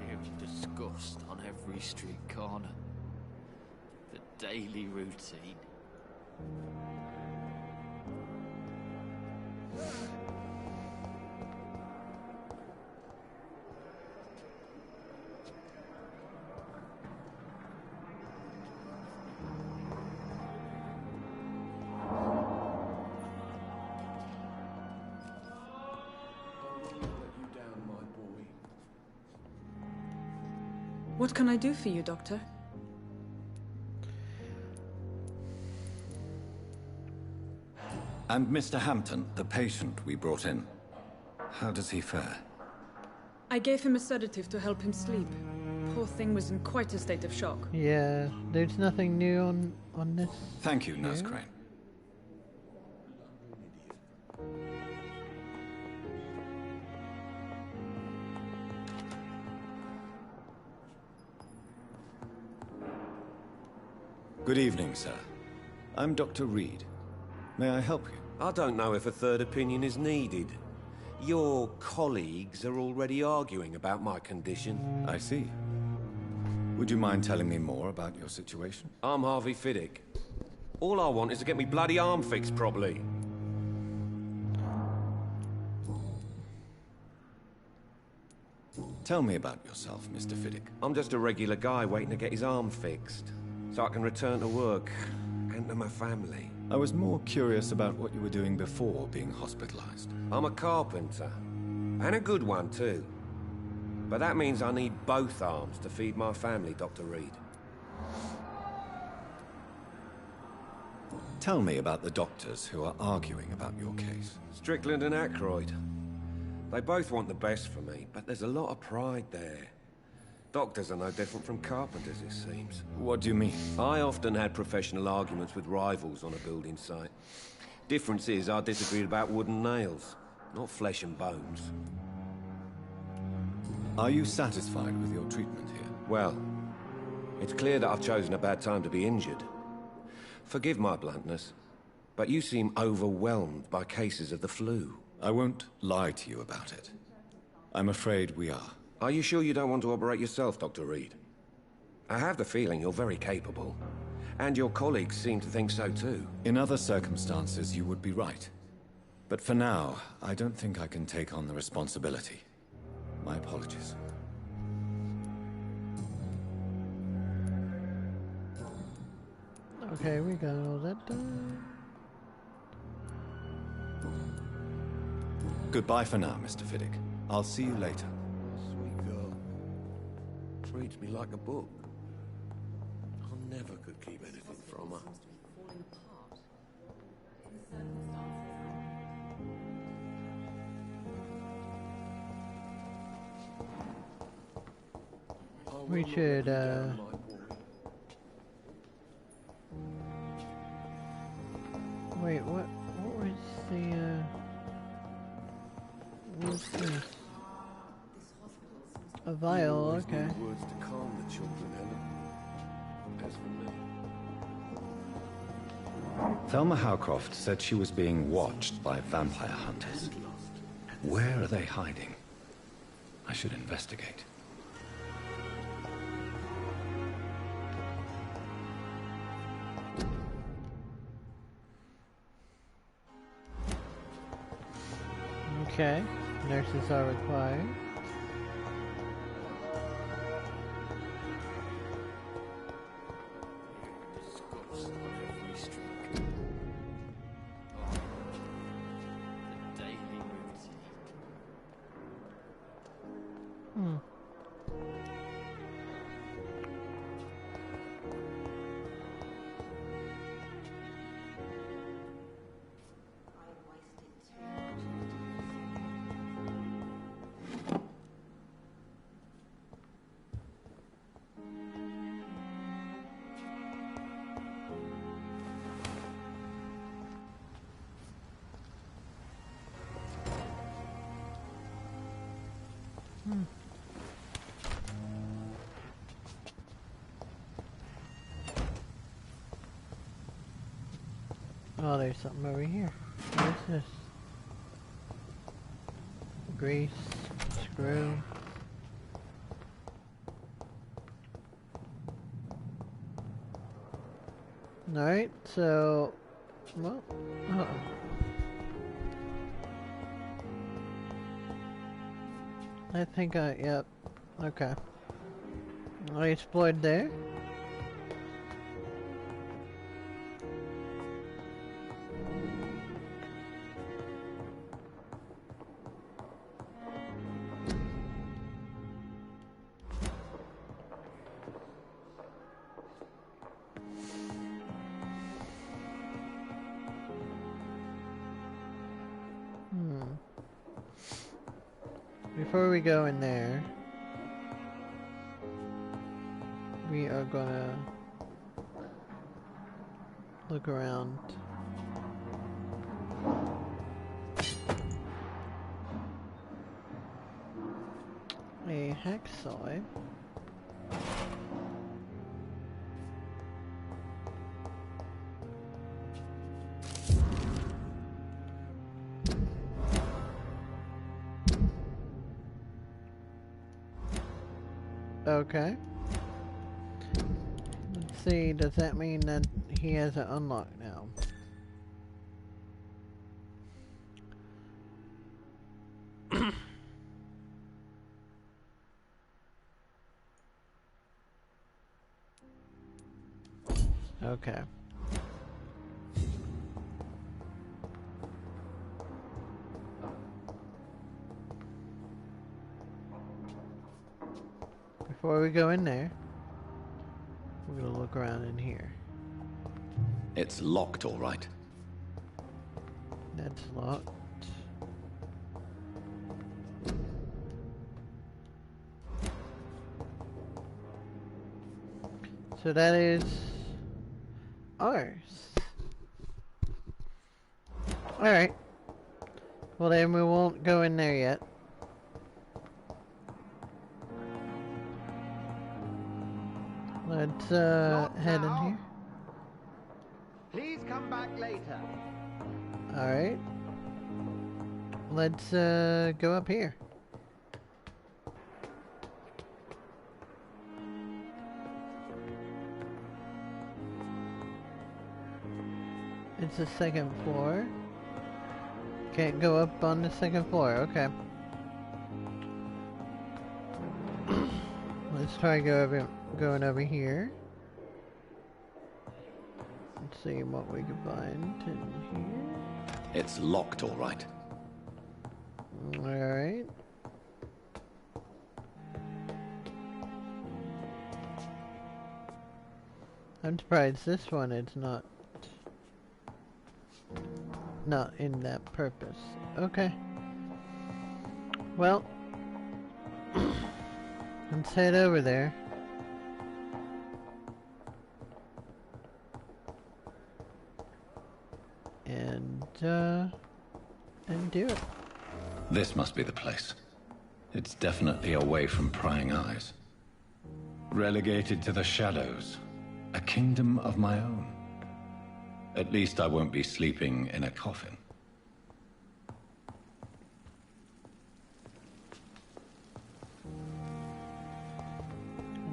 Hearing disgust on every street corner. The daily routine. What can I do for you, Doctor? And Mr. Hampton, the patient we brought in. How does he fare? I gave him a sedative to help him sleep. Poor thing was in quite a state of shock. Yeah, there's nothing new on this. Thank you, Nurse here. Crane. Good evening, sir. I'm Dr. Reed. May I help you? I don't know if a third opinion is needed. Your colleagues are already arguing about my condition. I see. Would you mind telling me more about your situation? I'm Harvey Fiddick. All I want is to get me bloody arm fixed properly. Tell me about yourself, Mr. Fiddick. I'm just a regular guy waiting to get his arm fixed, so I can return to work and to my family. I was more curious about what you were doing before being hospitalized. I'm a carpenter, and a good one too. But that means I need both arms to feed my family, Dr. Reed. Tell me about the doctors who are arguing about your case. Strickland and Aykroyd. They both want the best for me, but there's a lot of pride there. Doctors are no different from carpenters, it seems. What do you mean? I often had professional arguments with rivals on a building site. Difference is, I disagreed about wooden nails, not flesh and bones. Are you satisfied with your treatment here? Well, it's clear that I've chosen a bad time to be injured. Forgive my bluntness, but you seem overwhelmed by cases of the flu. I won't lie to you about it. I'm afraid we are. Are you sure you don't want to operate yourself, Dr. Reed? I have the feeling you're very capable. And your colleagues seem to think so too. In other circumstances, you would be right. But for now, I don't think I can take on the responsibility. My apologies. Okay, we got all that done. Goodbye for now, Mr. Fiddick. I'll see you later. Sweet girl. Reads me like a book. I never could keep anything from her. We should, wait, what was the, what's this? A vial, okay. Words to calm the children, Helen. As for me. Thelma Howcroft said she was being watched by vampire hunters. Where are they hiding? I should investigate. Okay, nurses are required. Disgust on every street. The daily routine. Oh, there's something over here. What is this? Grease, screw. Alright, so... Well, I think yep. Okay. I explored there. Before we go in there, we are gonna look around. A hacksaw. Okay. Let's see, does that mean that he has it unlocked now? Okay. Before we go in there, we're gonna look around in here. It's locked, all right. That's locked. So that is ours. Alright. Well then we won't go in there yet. Let's head in here. Please come back later. Alright. Let's go up here. It's the second floor. Can't go up on the second floor, okay. Let's try going over here. Let's see what we can find in here. It's locked, all right. Alright. I'm surprised this one is not in that purpose. Okay. Well, let's head over there. And do it. This must be the place. It's definitely away from prying eyes. Relegated to the shadows. A kingdom of my own. At least I won't be sleeping in a coffin.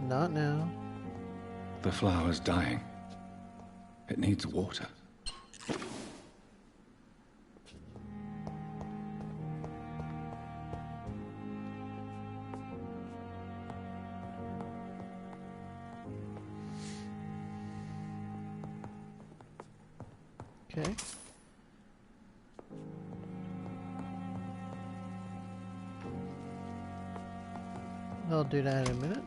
Not now. The flower's dying. It needs water. Okay. I'll do that in a minute.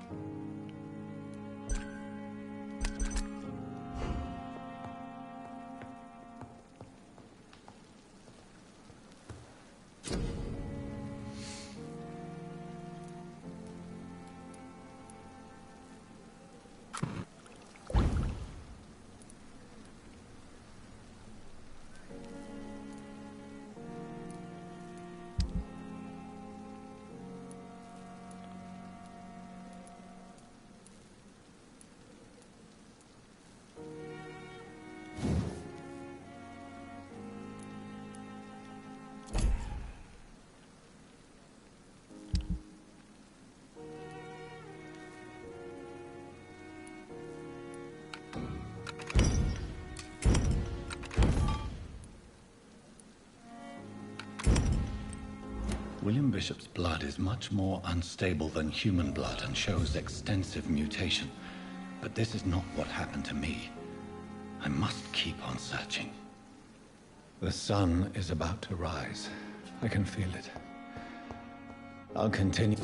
William Bishop's blood is much more unstable than human blood and shows extensive mutation. But this is not what happened to me. I must keep on searching. The sun is about to rise. I can feel it. I'll continue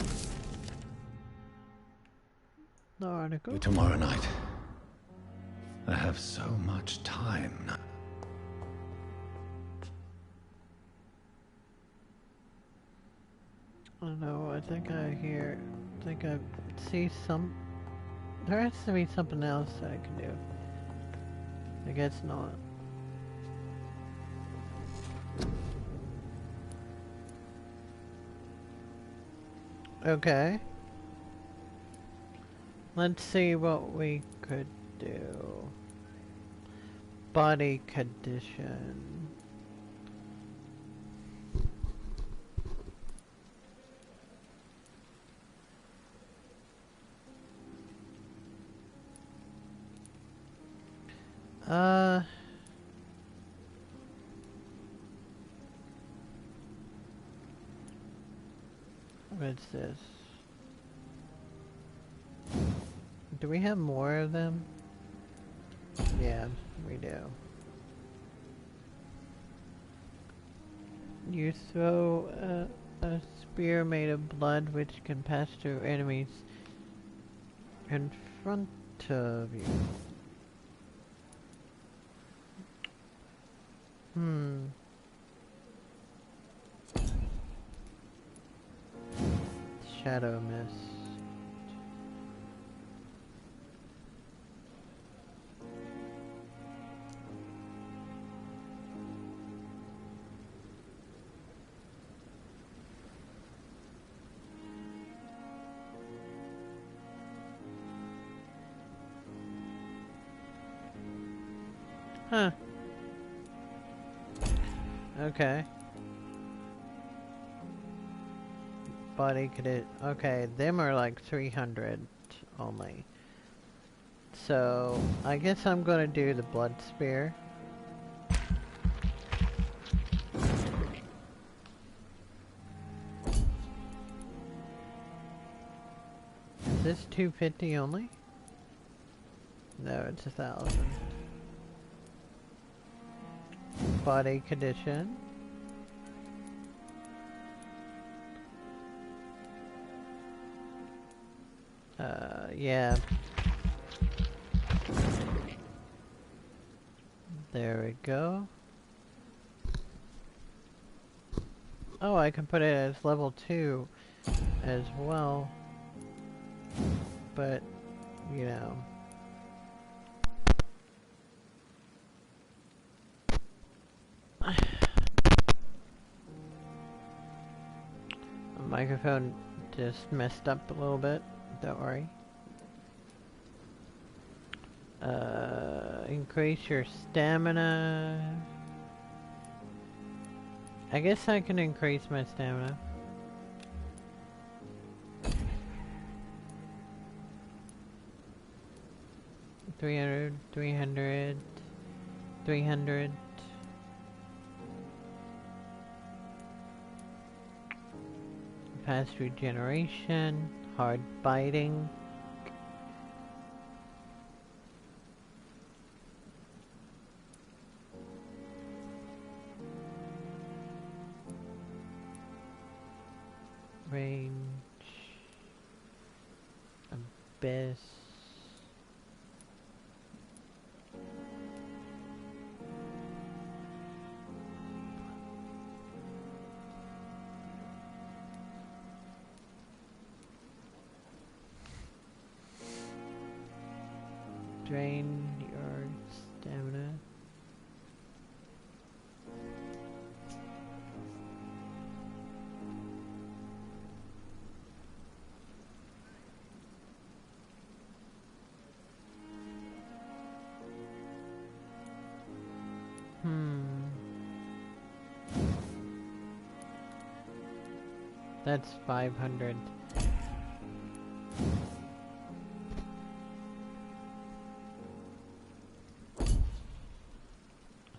the article tomorrow night. I have so much time now. I don't know, I think I see some... There has to be something else that I can do. I guess not. Okay. Let's see what we could do. Body condition. What's this? Do we have more of them? Yeah, we do. You throw a spear made of blood which can pass through enemies in front of you. Shadow mist. Huh. Okay. Body could okay, them are like 300 only. So, I guess I'm gonna do the blood spear. Is this 250 only? No, it's 1,000. Body condition. Yeah. There we go. Oh, I can put it as level 2 as well. But, you know. The microphone just messed up a little bit. Don't worry. Increase your stamina. I guess I can increase my stamina. $300, $300, $300. Fast regeneration, hard biting. Range. Abyss. Drain your stamina. That's 500.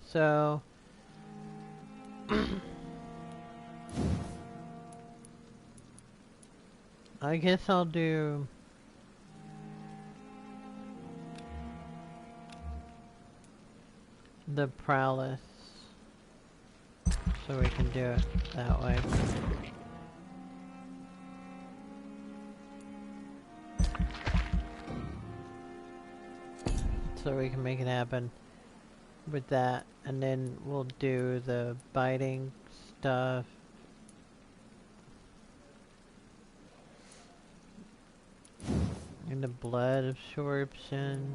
So I guess I'll do the prowess so we can do it that way. So we can make it happen with that, and then we'll do the biting stuff. And the blood absorption.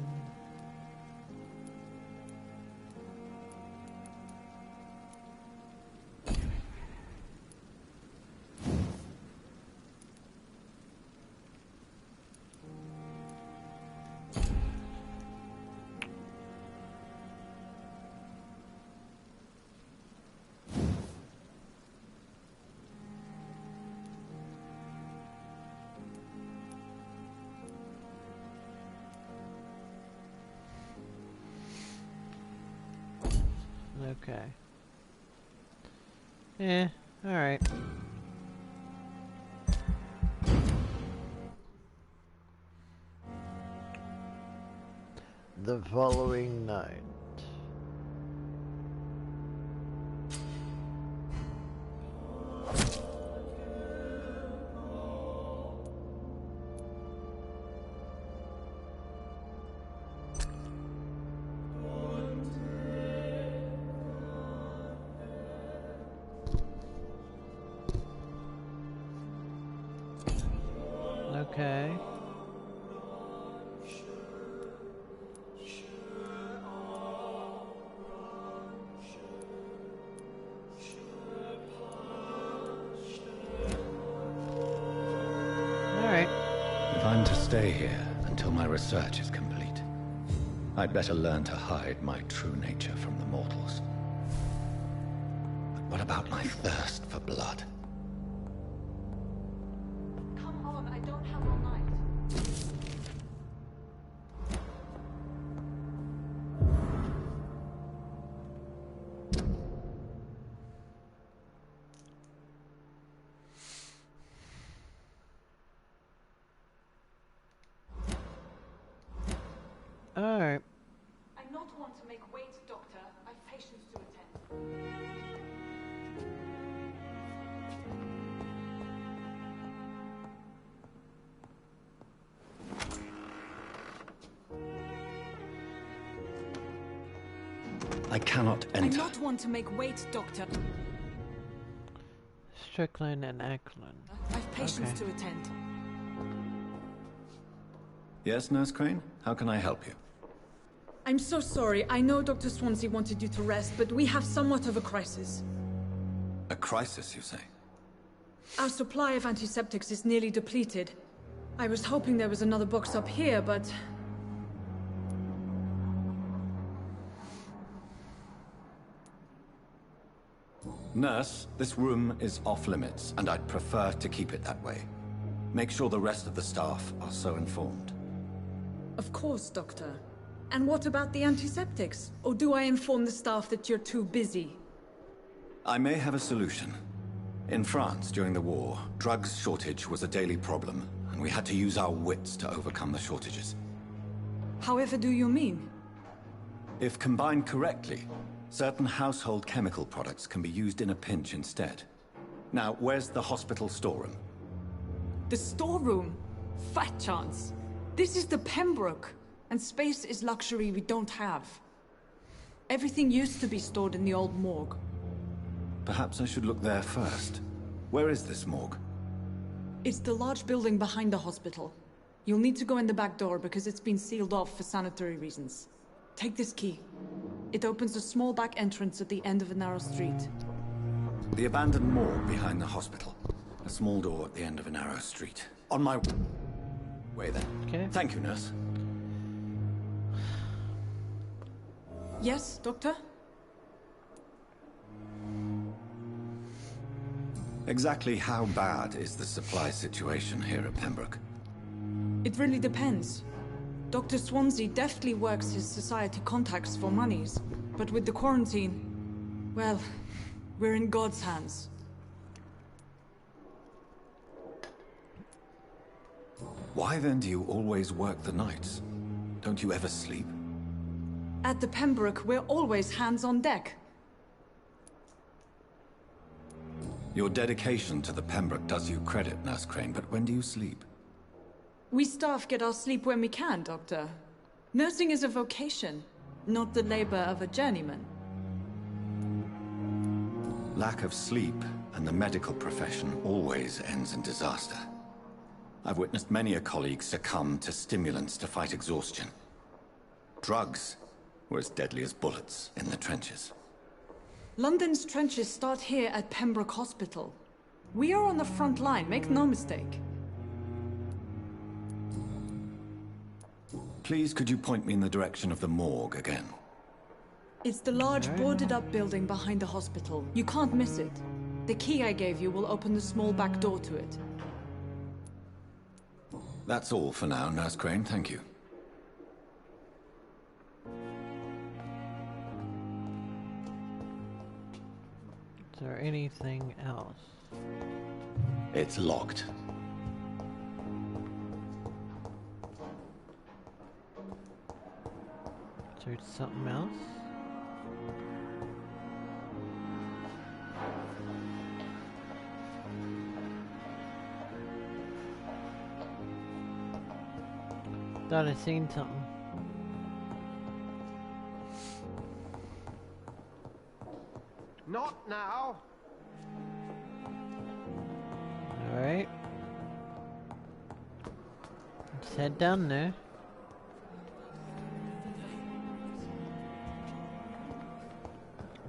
Okay. Alright. The following night. Okay. Alright. If I'm to stay here until my research is complete, I'd better learn to hide my true nature from the mortals. But what about my thirst for blood? Come on, I don't have all night. Alright. I not want to make wait, Doctor. I've patients to attend. I cannot enter. I not want to make wait, Doctor. Strickland and Eklund. I've patients to attend. Yes, Nurse Crane? How can I help you? I'm so sorry. I know Dr. Swansea wanted you to rest, but we have somewhat of a crisis. A crisis, you say? Our supply of antiseptics is nearly depleted. I was hoping there was another box up here, but... Nurse, this room is off limits, and I'd prefer to keep it that way. Make sure the rest of the staff are so informed. Of course, Doctor. And what about the antiseptics? Or do I inform the staff that you're too busy? I may have a solution. In France, during the war, drugs shortage was a daily problem, and we had to use our wits to overcome the shortages. However do you mean? If combined correctly, certain household chemical products can be used in a pinch instead. Now, where's the hospital storeroom? The storeroom? Fat chance. This is the Pembroke, and space is luxury we don't have. Everything used to be stored in the old morgue. Perhaps I should look there first. Where is this morgue? It's the large building behind the hospital. You'll need to go in the back door because it's been sealed off for sanitary reasons. Take this key. It opens a small back entrance at the end of a narrow street. The abandoned morgue behind the hospital. A small door at the end of a narrow street. On my way then. Okay. Thank you, nurse. Yes, Doctor? Exactly how bad is the supply situation here at Pembroke? It really depends. Dr. Swansea deftly works his society contacts for monies, but with the quarantine, well, we're in God's hands. Why then do you always work the nights? Don't you ever sleep? At the Pembroke, we're always hands on deck. Your dedication to the Pembroke does you credit, Nurse Crane, but when do you sleep? We staff get our sleep when we can, Doctor. Nursing is a vocation, not the labor of a journeyman. Lack of sleep and the medical profession always ends in disaster. I've witnessed many a colleague succumb to stimulants to fight exhaustion. Drugs were as deadly as bullets in the trenches. London's trenches start here at Pembroke Hospital. We are on the front line, make no mistake. Please, could you point me in the direction of the morgue again? It's the large boarded-up building behind the hospital. You can't miss it. The key I gave you will open the small back door to it. That's all for now, Nurse Crane, thank you. Is there anything else? It's locked. Is there something else? Thought I seen something. Not now. Alright. Let's head down there.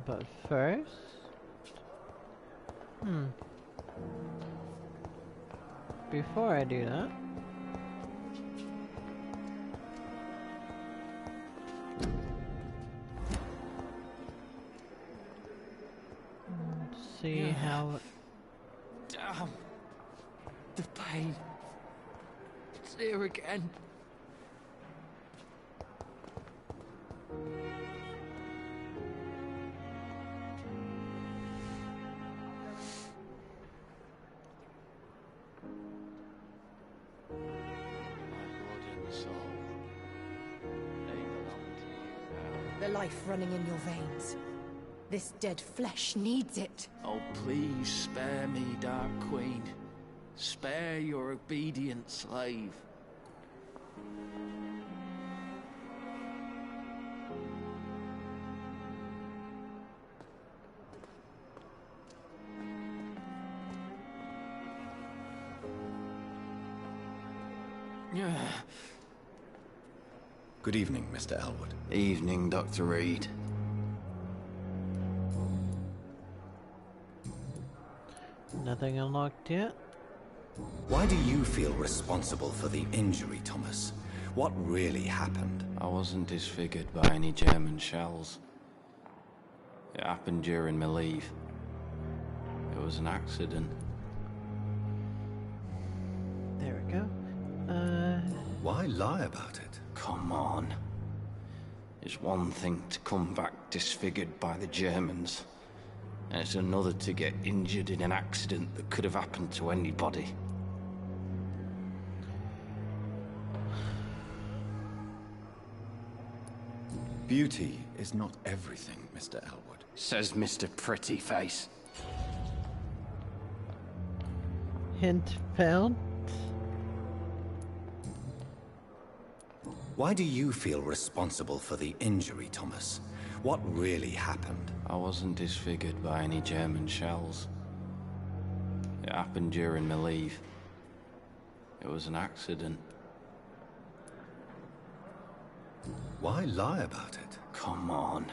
But first... Before I do that... see how... Damn. The pain. It's here again. The life running in your veins. This dead flesh needs it. Oh, please spare me, Dark Queen. Spare your obedient slave. Good evening, Mr. Elwood. Evening, Dr. Reed. Nothing unlocked yet? Why do you feel responsible for the injury, Thomas? What really happened? I wasn't disfigured by any German shells. It happened during my leave. It was an accident. There we go. Why lie about it? Come on. It's one thing to come back disfigured by the Germans, and it's another to get injured in an accident that could have happened to anybody. Beauty is not everything, Mr. Elwood. Says Mr. Pretty Face. Hint found. Why do you feel responsible for the injury, Thomas? What really happened? I wasn't disfigured by any German shells. It happened during my leave. It was an accident. Why lie about it? Come on.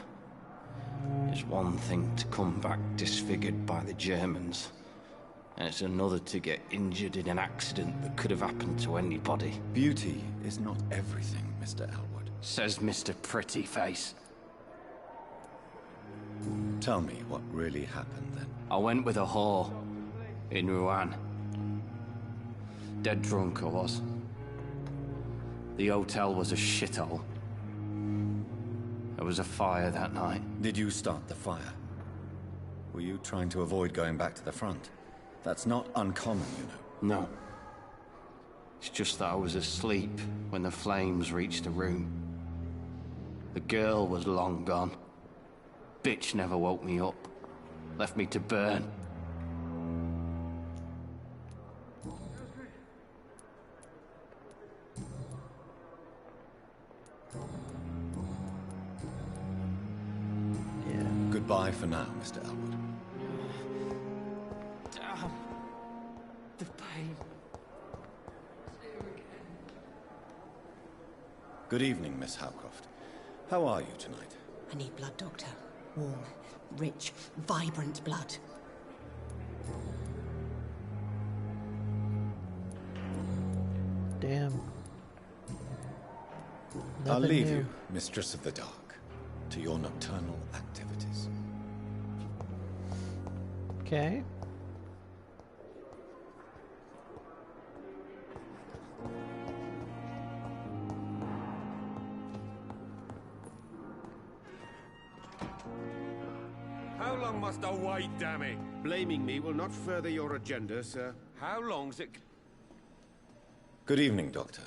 It's one thing to come back disfigured by the Germans, and it's another to get injured in an accident that could have happened to anybody. Beauty is not everything, Mr. Elwood. Says Mr. Pretty Face. Tell me what really happened then. I went with a whore in Rouen. Dead drunk I was. The hotel was a shithole. There was a fire that night. Did you start the fire? Were you trying to avoid going back to the front? That's not uncommon, you know. No. It's just that I was asleep when the flames reached the room. The girl was long gone. Bitch never woke me up. Left me to burn. Goodbye for now, Mr. Elwood. Damn. The pain. Good evening, Miss Howcroft. How are you tonight? I need blood, Doctor. Warm, rich, vibrant blood. Damn. I'll Nothing leave new. you, Mistress of the Dark, to your nocturnal activities. Okay. How long must I wait, damn it? Blaming me will not further your agenda, sir. How long's it... Good evening, Doctor.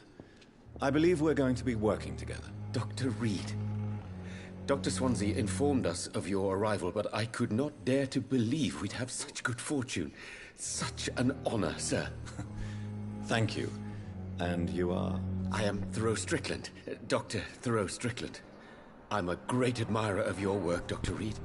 I believe we're going to be working together. Dr. Reed. Dr. Swansea informed us of your arrival, but I could not dare to believe we'd have such good fortune. Such an honor, sir. Thank you. And you are? I am Thoreau Strickland. Dr. Thoreau Strickland. I'm a great admirer of your work, Dr. Reed.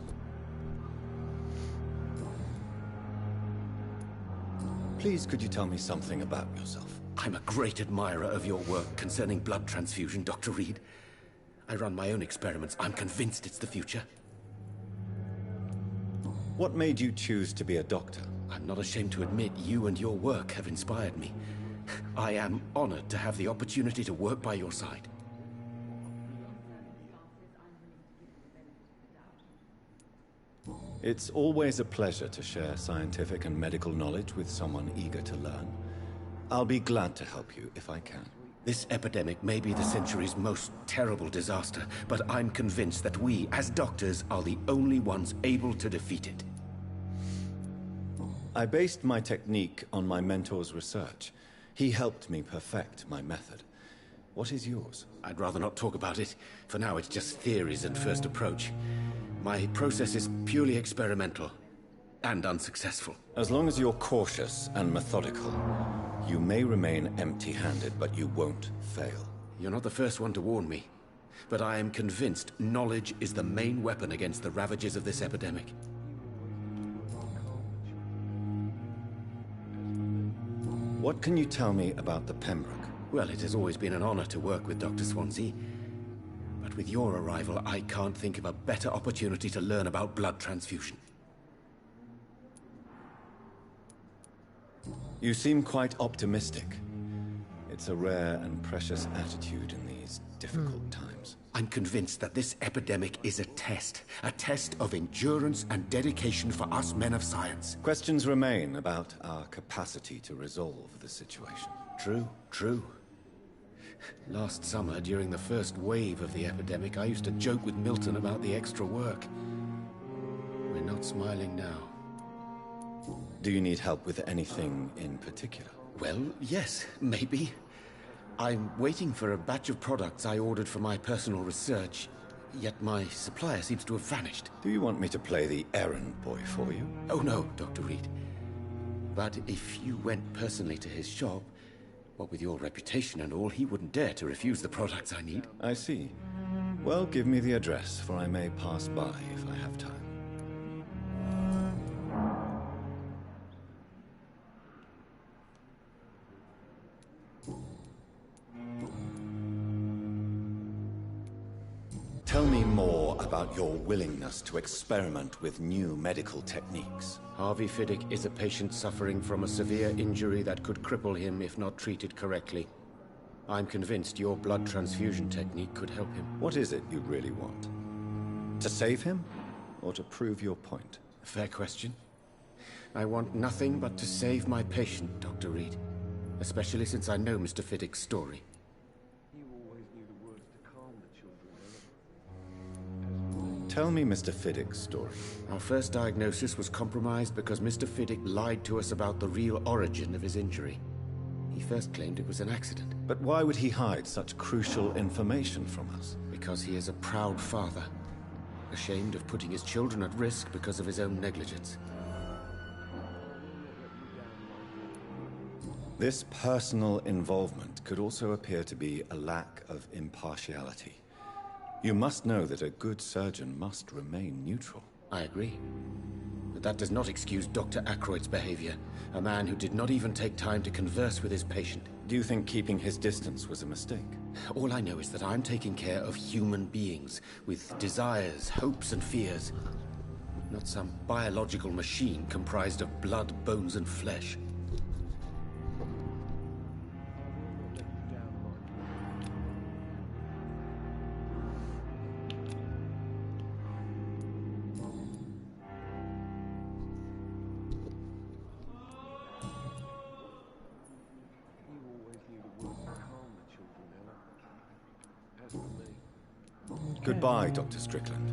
Please, could you tell me something about yourself? I'm a great admirer of your work concerning blood transfusion, Dr. Reed. I run my own experiments. I'm convinced it's the future. What made you choose to be a doctor? I'm not ashamed to admit you and your work have inspired me. I am honored to have the opportunity to work by your side. It's always a pleasure to share scientific and medical knowledge with someone eager to learn. I'll be glad to help you if I can. This epidemic may be the century's most terrible disaster, but I'm convinced that we, as doctors, are the only ones able to defeat it. I based my technique on my mentor's research. He helped me perfect my method. What is yours? I'd rather not talk about it. For now, it's just theories and first approach. My process is purely experimental and unsuccessful. As long as you're cautious and methodical, you may remain empty-handed, but you won't fail. You're not the first one to warn me, but I am convinced knowledge is the main weapon against the ravages of this epidemic. What can you tell me about the Pembroke? Well, it has always been an honor to work with Dr. Swansea. But with your arrival, I can't think of a better opportunity to learn about blood transfusion. You seem quite optimistic. It's a rare and precious attitude in these difficult times. I'm convinced that this epidemic is a test of endurance and dedication for us men of science. Questions remain about our capacity to resolve the situation. True. Last summer, during the first wave of the epidemic, I used to joke with Milton about the extra work. We're not smiling now. Do you need help with anything in particular? Well, yes, maybe. I'm waiting for a batch of products I ordered for my personal research, yet my supplier seems to have vanished. Do you want me to play the errand boy for you? Oh no, Dr. Reed. But if you went personally to his shop, what with your reputation and all, he wouldn't dare to refuse the products I need. I see. Well, give me the address, for I may pass by if I have time. Tell me more about your willingness to experiment with new medical techniques. Harvey Fiddick is a patient suffering from a severe injury that could cripple him if not treated correctly. I'm convinced your blood transfusion technique could help him. What is it you really want? To save him, or to prove your point? Fair question. I want nothing but to save my patient, Dr. Reed. Especially since I know Mr. Fiddick's story. Tell me Mr. Fiddick's story. Our first diagnosis was compromised because Mr. Fiddick lied to us about the real origin of his injury. He first claimed it was an accident. But why would he hide such crucial information from us? Because he is a proud father, ashamed of putting his children at risk because of his own negligence. This personal involvement could also appear to be a lack of impartiality. You must know that a good surgeon must remain neutral. I agree. But that does not excuse Dr. Ackroyd's behavior, a man who did not even take time to converse with his patient. Do you think keeping his distance was a mistake? All I know is that I'm taking care of human beings, with desires, hopes, and fears. Not some biological machine comprised of blood, bones, and flesh. Goodbye, Dr. Strickland.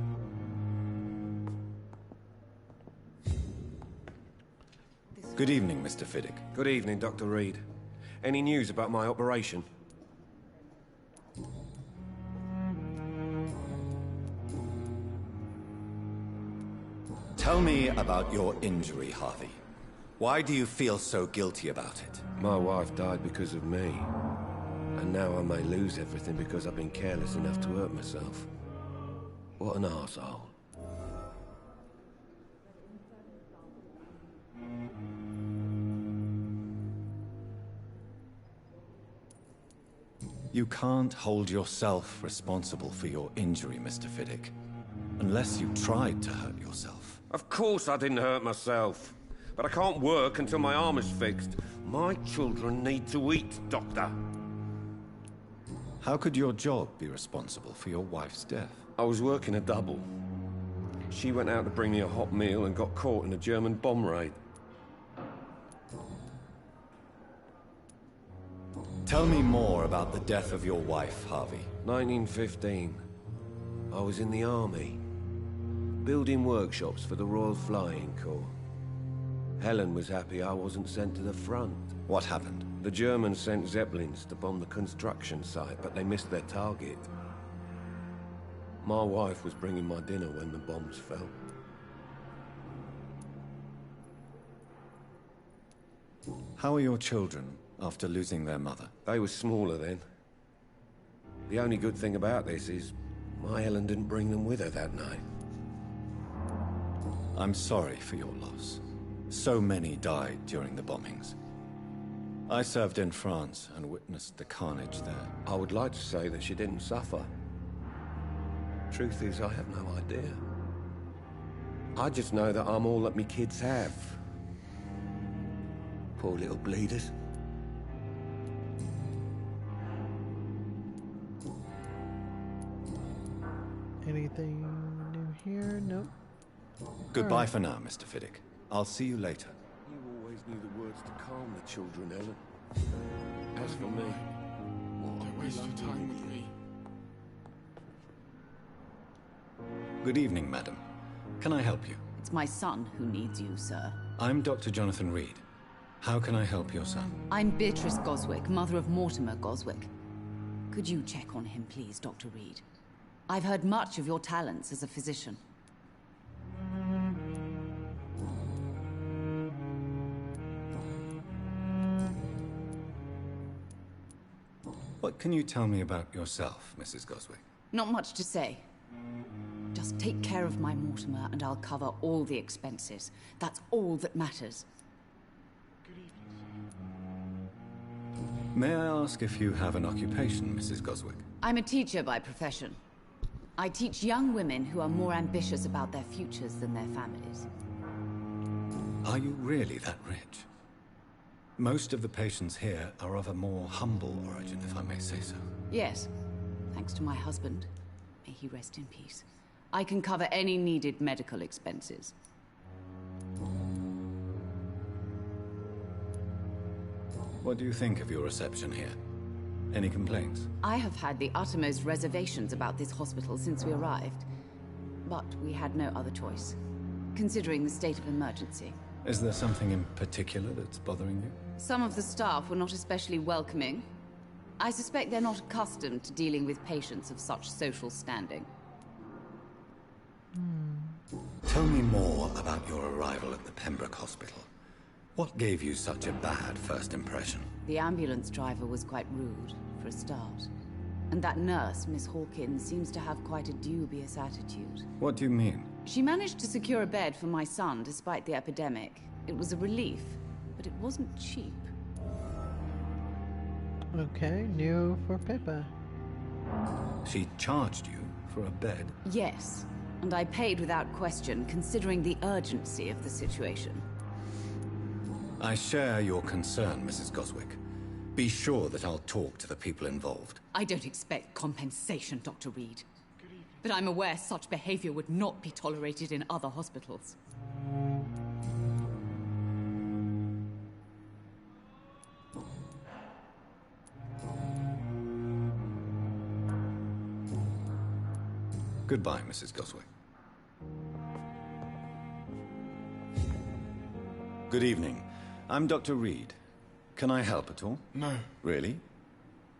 Good evening, Mr. Fiddick. Good evening, Dr. Reed. Any news about my operation? Tell me about your injury, Harvey. Why do you feel so guilty about it? My wife died because of me. And now I may lose everything because I've been careless enough to hurt myself. What an arsehole. You can't hold yourself responsible for your injury, Mr. Fiddick. Unless you tried to hurt yourself. Of course I didn't hurt myself. But I can't work until my arm is fixed. My children need to eat, Doctor. How could your job be responsible for your wife's death? I was working a double. She went out to bring me a hot meal and got caught in a German bomb raid. Tell me more about the death of your wife, Harvey. 1915. I was in the army, building workshops for the Royal Flying Corps. Helen was happy I wasn't sent to the front. What happened? The Germans sent Zeppelins to bomb the construction site, but they missed their target. My wife was bringing my dinner when the bombs fell. How are your children after losing their mother? They were smaller then. The only good thing about this is my Helen didn't bring them with her that night. I'm sorry for your loss. So many died during the bombings. I served in France and witnessed the carnage there. I would like to say that she didn't suffer. Truth is, I have no idea. I just know that I'm all that me kids have. Poor little bleeders. Anything new here? Nope. Goodbye for now, Mr. Fiddick. I'll see you later. You always knew the words to calm the children, Ellen. As for me, why waste your time with me? Good evening, madam. Can I help you? It's my son who needs you, sir. I'm Dr. Jonathan Reed. How can I help your son? I'm Beatrice Goswick, mother of Mortimer Goswick. Could you check on him, please, Dr. Reed? I've heard much of your talents as a physician. What can you tell me about yourself, Mrs. Goswick? Not much to say. Just take care of my Mortimer and I'll cover all the expenses. That's all that matters. May I ask if you have an occupation, Mrs. Goswick? I'm a teacher by profession. I teach young women who are more ambitious about their futures than their families. Are you really that rich? Most of the patients here are of a more humble origin, if I may say so. Yes, thanks to my husband. May he rest in peace. I can cover any needed medical expenses. What do you think of your reception here? Any complaints? I have had the uttermost reservations about this hospital since we arrived. But we had no other choice, considering the state of emergency. Is there something in particular that's bothering you? Some of the staff were not especially welcoming. I suspect they're not accustomed to dealing with patients of such social standing. Tell me more about your arrival at the Pembroke Hospital. What gave you such a bad first impression? The ambulance driver was quite rude, for a start. And that nurse, Miss Hawkins, seems to have quite a dubious attitude. What do you mean? She managed to secure a bed for my son despite the epidemic. It was a relief, but it wasn't cheap. Okay, new for Pippa. She charged you for a bed? Yes, and I paid without question, considering the urgency of the situation. I share your concern, Mrs. Goswick. Be sure that I'll talk to the people involved. I don't expect compensation, Dr. Reed. But I'm aware such behavior would not be tolerated in other hospitals. Goodbye, Mrs. Goswick. Good evening. I'm Dr. Reed. Can I help at all? No. Really?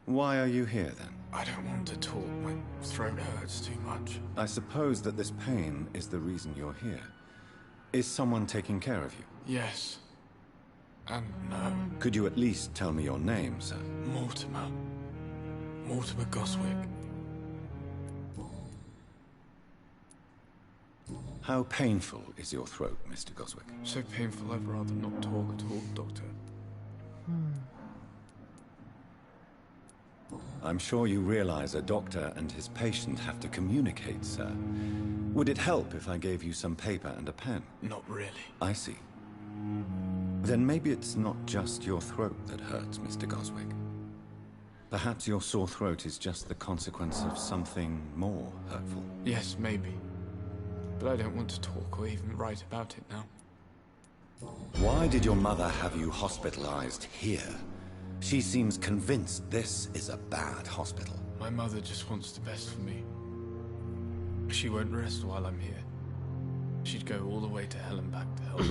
Why are you here, then? I don't want to talk. My throat hurts too much. I suppose that this pain is the reason you're here. Is someone taking care of you? Yes. And no. Could you at least tell me your name, sir? Mortimer. Mortimer Goswick. How painful is your throat, Mr. Goswick? So painful I'd rather not talk at all, Doctor. I'm sure you realize a doctor and his patient have to communicate, sir. Would it help if I gave you some paper and a pen? Not really. I see. Then maybe it's not just your throat that hurts, Mr. Goswick. Perhaps your sore throat is just the consequence of something more hurtful. Yes, maybe. But I don't want to talk or even write about it now. Why did your mother have you hospitalized here? She seems convinced this is a bad hospital. My mother just wants the best for me. She won't rest while I'm here. She'd go all the way to hell and back to help.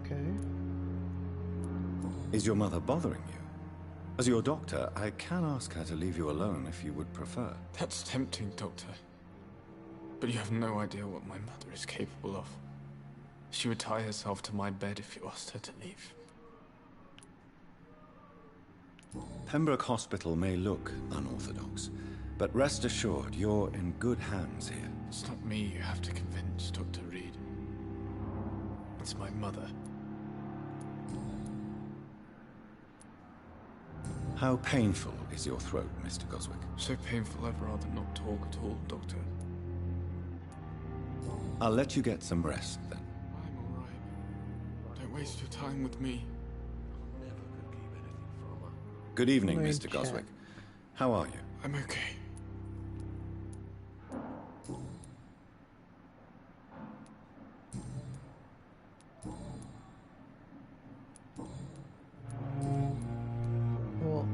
Okay. Is your mother bothering you? As your doctor, I can ask her to leave you alone if you would prefer. That's tempting, Doctor. But you have no idea what my mother is capable of. She would tie herself to my bed if you asked her to leave. Pembroke Hospital may look unorthodox, but rest assured you're in good hands here. It's not me you have to convince, Dr. Reed. It's my mother. How painful is your throat, Mr. Goswick? So painful I'd rather not talk at all, Doctor. I'll let you get some rest, then. I'm all right. Don't waste your time with me. Good evening, Great Mr. chat. Goswick. How are you? I'm okay. Well,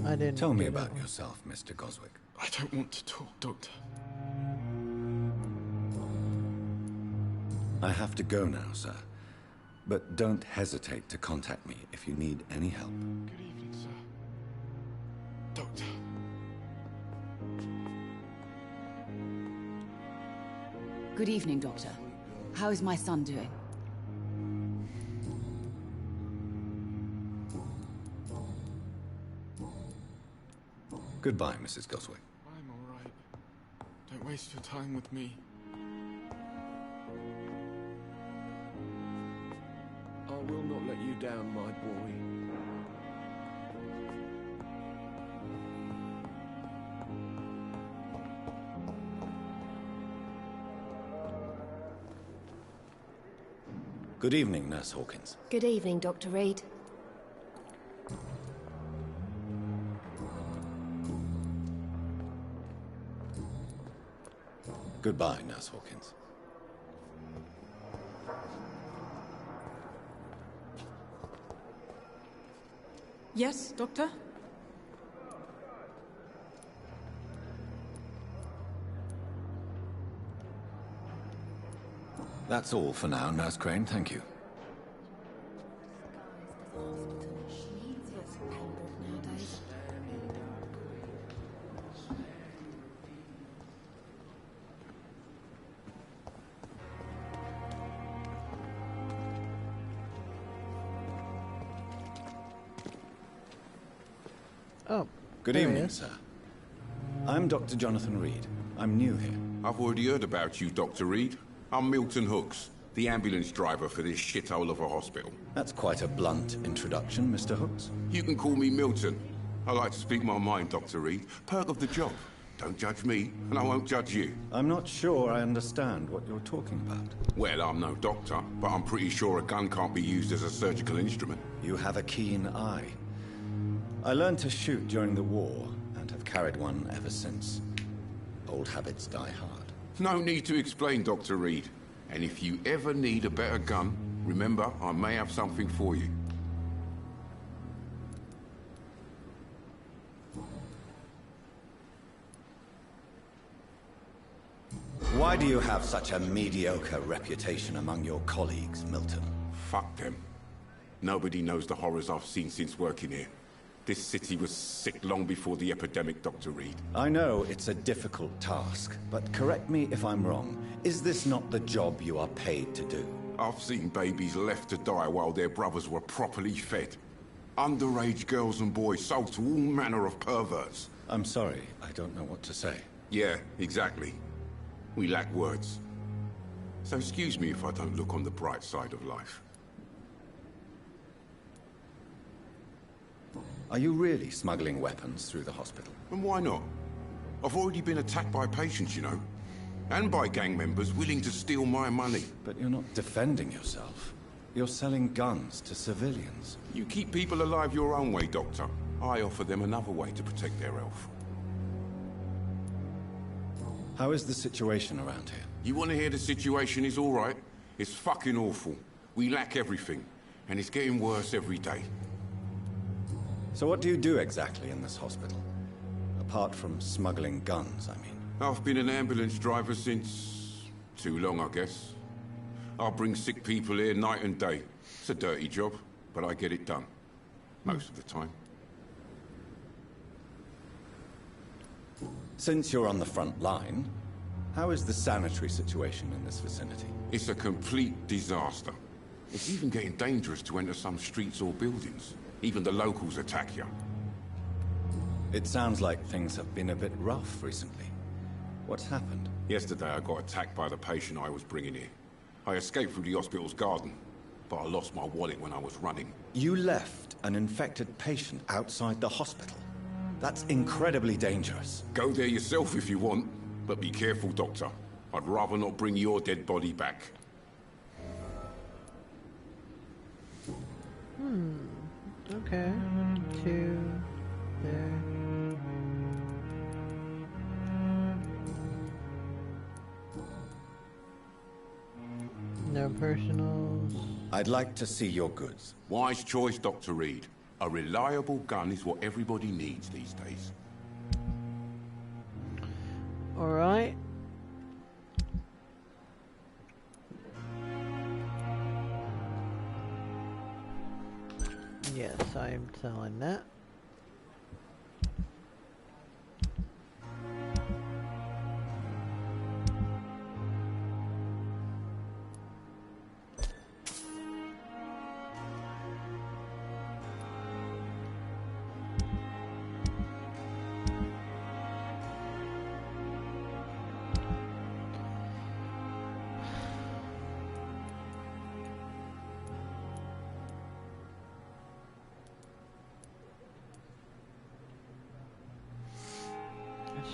I didn't. Tell me do that about one. yourself, Mr. Goswick. I don't want to talk, Doctor. I have to go now, sir. But don't hesitate to contact me if you need any help. Good evening, sir. Doctor. Good evening, Doctor. How is my son doing? Goodbye, Mrs. Goswick. I'm all right. Don't waste your time with me. I will not let you down, my boy. Good evening, Nurse Hawkins. Good evening, Dr. Reed. Goodbye, Nurse Hawkins. Yes, Doctor? That's all for now, Nurse Crane. Thank you. Oh. Good evening, sir. I'm Dr. Jonathan Reed. I'm new here. I've already heard about you, Dr. Reed. I'm Milton Hooks, the ambulance driver for this shithole of a hospital. That's quite a blunt introduction, Mr. Hooks. You can call me Milton. I like to speak my mind, Dr. Reed. Perk of the job. Don't judge me, and I won't judge you. I'm not sure I understand what you're talking about. Well, I'm no doctor, but I'm pretty sure a gun can't be used as a surgical instrument. You have a keen eye. I learned to shoot during the war, and have carried one ever since. Old habits die hard. No need to explain, Dr. Reed. And if you ever need a better gun, remember, I may have something for you. Why do you have such a mediocre reputation among your colleagues, Milton? Fuck them. Nobody knows the horrors I've seen since working here. This city was sick long before the epidemic, Dr. Reed. I know it's a difficult task, but correct me if I'm wrong. Is this not the job you are paid to do? I've seen babies left to die while their brothers were properly fed. Underage girls and boys sold to all manner of perverts. I'm sorry, I don't know what to say. Yeah, exactly. We lack words. So excuse me if I don't look on the bright side of life. Are you really smuggling weapons through the hospital? And why not? I've already been attacked by patients, you know. And by gang members willing to steal my money. But you're not defending yourself. You're selling guns to civilians. You keep people alive your own way, Doctor. I offer them another way to protect their health. How is the situation around here? You want to hear the situation is all right? It's fucking awful. We lack everything. And it's getting worse every day. So what do you do exactly in this hospital? Apart from smuggling guns, I mean. I've been an ambulance driver since... too long, I guess. I bring sick people here night and day. It's a dirty job, but I get it done. Most of the time. Since you're on the front line, how is the sanitary situation in this vicinity? It's a complete disaster. It's even getting dangerous to enter some streets or buildings. Even the locals attack you. It sounds like things have been a bit rough recently. What's happened? Yesterday I got attacked by the patient I was bringing here. I escaped through the hospital's garden, but I lost my wallet when I was running. You left an infected patient outside the hospital? That's incredibly dangerous. Go there yourself if you want, but be careful, Doctor. I'd rather not bring your dead body back. Okay. Two. There. No personals. I'd like to see your goods. Wise choice, Dr. Reed. A reliable gun is what everybody needs these days. Alright. Yes, I'm selling that.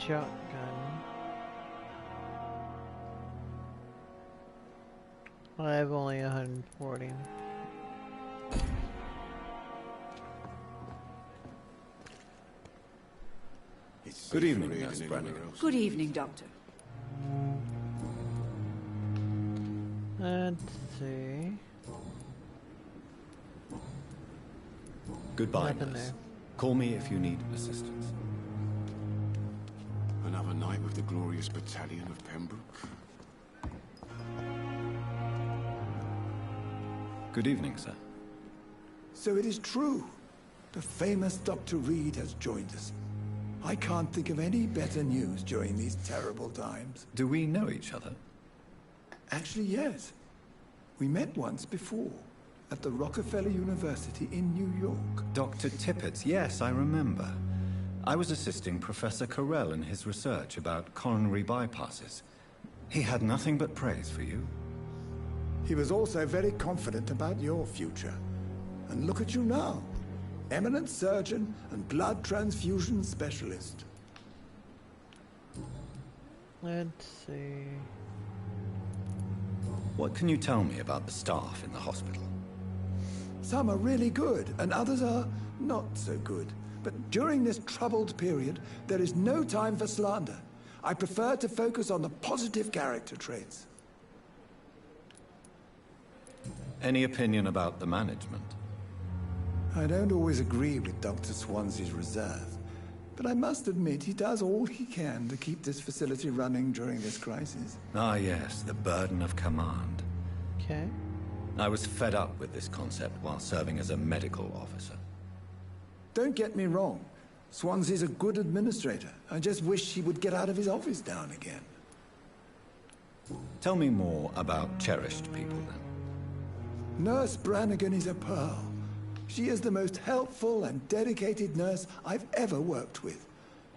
Shotgun. I have only 140. Good evening, Nurse Brannigan. Good evening, Doctor. Let's see. Goodbye, Nothing Nurse. there. Call me if you need assistance. Another night with the glorious battalion of Pembroke. Good evening, sir. So it is true. The famous Dr. Reed has joined us. I can't think of any better news during these terrible times. Do we know each other? Actually, yes. We met once before, at the Rockefeller University in New York. Dr. Tippett, yes, I remember. I was assisting Professor Carell in his research about coronary bypasses. He had nothing but praise for you. He was also very confident about your future. And look at you now. Eminent surgeon and blood transfusion specialist. Let's see. What can you tell me about the staff in the hospital? Some are really good, and others are not so good. But during this troubled period, there is no time for slander. I prefer to focus on the positive character traits. Any opinion about the management? I don't always agree with Dr. Swansea's reserve, but I must admit he does all he can to keep this facility running during this crisis. Ah yes, the burden of command. Okay. I was fed up with this concept while serving as a medical officer. Don't get me wrong. Swansea's a good administrator. I just wish he would get out of his office now and again. Tell me more about cherished people, then. Nurse Brannigan is a pearl. She is the most helpful and dedicated nurse I've ever worked with.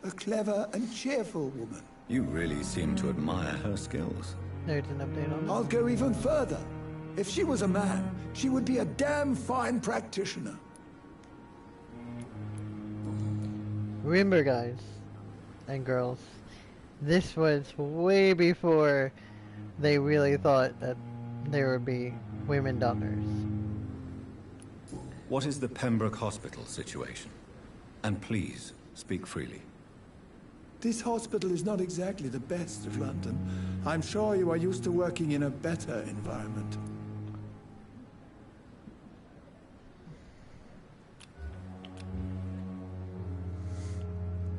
A clever and cheerful woman. You really seem to admire her skills. There's an update on that. I'll go even further. If she was a man, she would be a damn fine practitioner. Remember, guys and girls, this was way before they really thought that there would be women doctors. What is the Pembroke Hospital situation? And please, speak freely. This hospital is not exactly the best of London. I'm sure you are used to working in a better environment.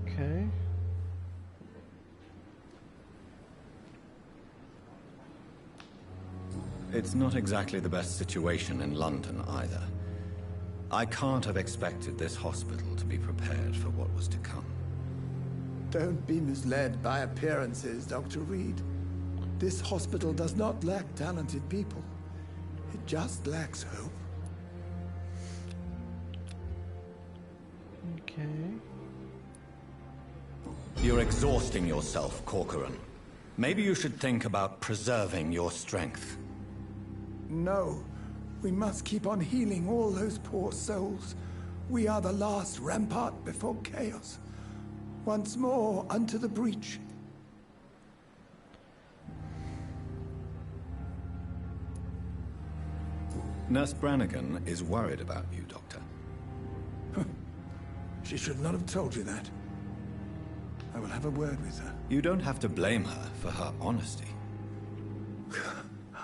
Okay. It's not exactly the best situation in London either. I can't have expected this hospital to be prepared for what was to come. Don't be misled by appearances, Dr. Reed. This hospital does not lack talented people. It just lacks hope. Okay. You're exhausting yourself, Corcoran. Maybe you should think about preserving your strength. No. We must keep on healing all those poor souls. We are the last rampart before chaos. Once more, unto the breach. Nurse Brannigan is worried about you, Doctor. She should not have told you that. I will have a word with her. You don't have to blame her for her honesty.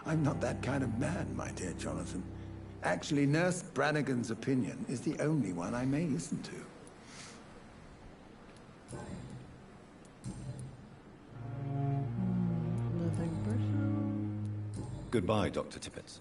I'm not that kind of man, my dear Jonathan. Actually, Nurse Brannigan's opinion is the only one I may listen to. Nothing personal. Goodbye, Dr. Tippett.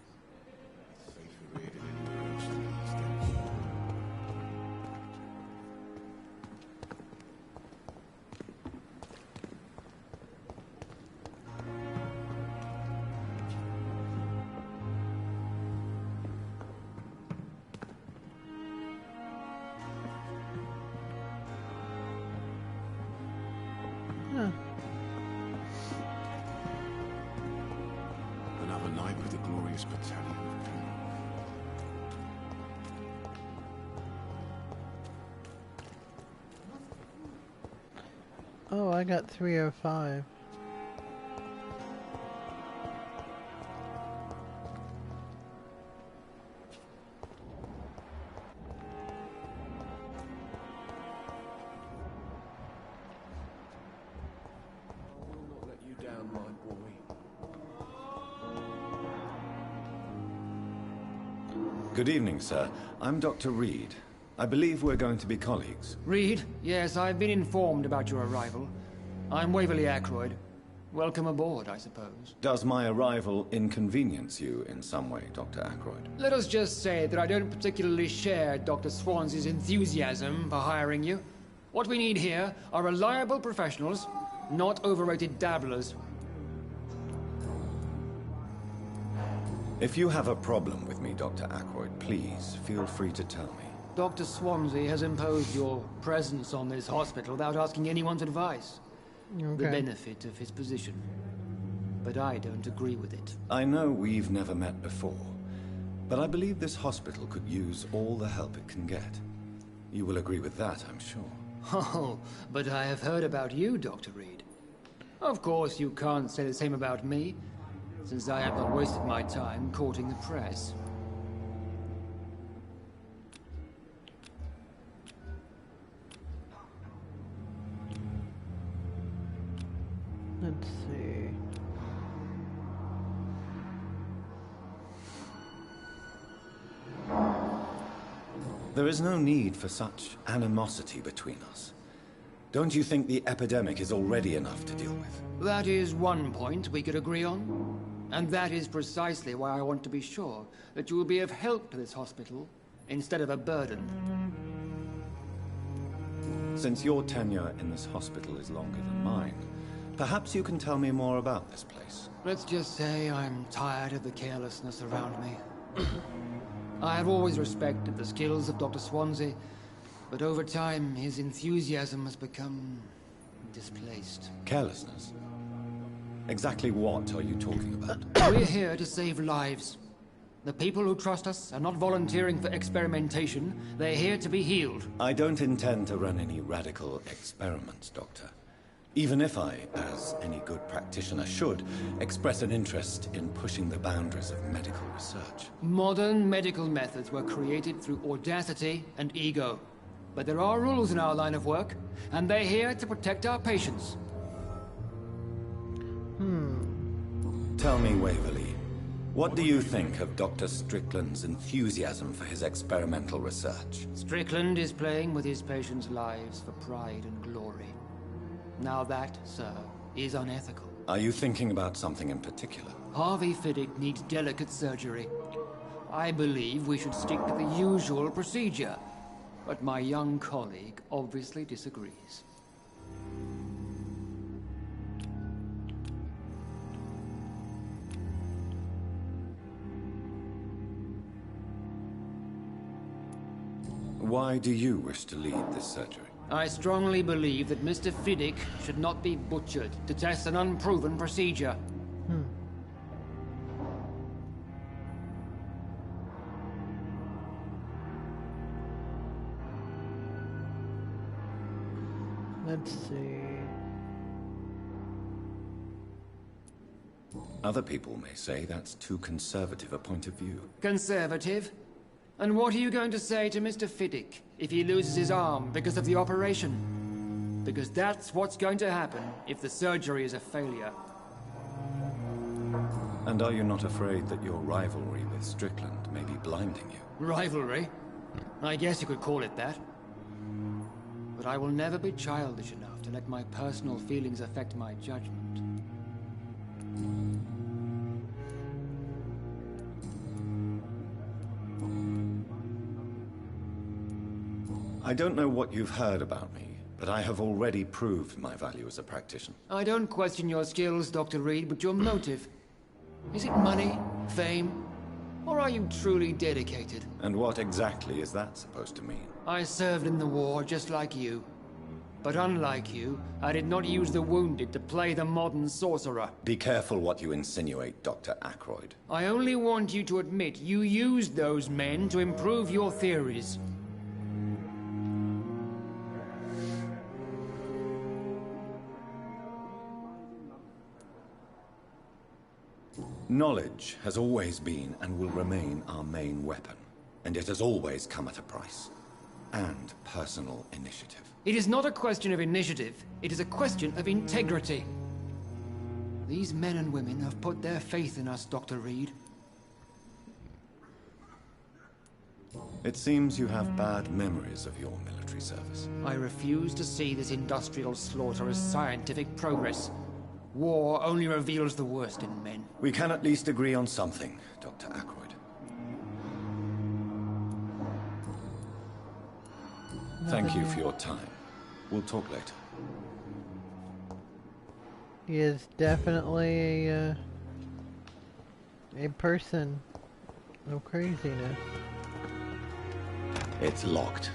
Another night with the glorious battalion. Oh, I got 305. Good evening, sir. I'm Dr. Reed. I believe we're going to be colleagues. Reed? Yes, I've been informed about your arrival. I'm Waverly Ackroyd. Welcome aboard, I suppose. Does my arrival inconvenience you in some way, Dr. Ackroyd? Let us just say that I don't particularly share Dr. Swansea's enthusiasm for hiring you. What we need here are reliable professionals, not overrated dabblers. If you have a problem with me, Dr. Ackroyd, please feel free to tell me. Dr. Swansea has imposed your presence on this hospital without asking anyone's advice. The benefit of his position. But I don't agree with it. I know we've never met before, but I believe this hospital could use all the help it can get. You will agree with that, I'm sure. Oh, but I have heard about you, Dr. Reed. Of course, you can't say the same about me, since I have not wasted my time courting the press. Let's see. There is no need for such animosity between us. Don't you think the epidemic is already enough to deal with? That is one point we could agree on. And that is precisely why I want to be sure that you will be of help to this hospital instead of a burden. Since your tenure in this hospital is longer than mine, perhaps you can tell me more about this place. Let's just say I'm tired of the carelessness around me. I have always respected the skills of Dr. Swansea, but over time his enthusiasm has become displaced. Carelessness? Exactly what are you talking about? We're here to save lives. The people who trust us are not volunteering for experimentation. They're here to be healed. I don't intend to run any radical experiments, Doctor. Even if I, as any good practitioner should, express an interest in pushing the boundaries of medical research. Modern medical methods were created through audacity and ego. But there are rules in our line of work, and they're here to protect our patients. Tell me, Waverly, what do you think of Dr. Strickland's enthusiasm for his experimental research? Strickland is playing with his patients' lives for pride and glory. Now that, sir, is unethical. Are you thinking about something in particular? Harvey Fiddick needs delicate surgery. I believe we should stick to the usual procedure. But my young colleague obviously disagrees. Why do you wish to lead this surgery? I strongly believe that Mr. Fiddick should not be butchered to test an unproven procedure. Let's see. Other people may say that's too conservative a point of view. Conservative? And what are you going to say to Mr. Fiddick if he loses his arm because of the operation? Because that's what's going to happen if the surgery is a failure. And are you not afraid that your rivalry with Strickland may be blinding you? Rivalry? I guess you could call it that. But I will never be childish enough to let my personal feelings affect my judgment. I don't know what you've heard about me, but I have already proved my value as a practitioner. I don't question your skills, Dr. Reed, but your motive. Is it money, fame, or are you truly dedicated? And what exactly is that supposed to mean? I served in the war just like you. But unlike you, I did not use the wounded to play the modern sorcerer. Be careful what you insinuate, Dr. Ackroyd. I only want you to admit you used those men to improve your theories. Knowledge has always been and will remain our main weapon, and it has always come at a price. And personal initiative. It is not a question of initiative, it is a question of integrity. These men and women have put their faith in us, Dr. Reed. It seems you have bad memories of your military service. I refuse to see this industrial slaughter as scientific progress. War only reveals the worst in men. We can at least agree on something, Dr. Ackroyd. Thank you for your time. We'll talk later. He is definitely a person of craziness. It's locked.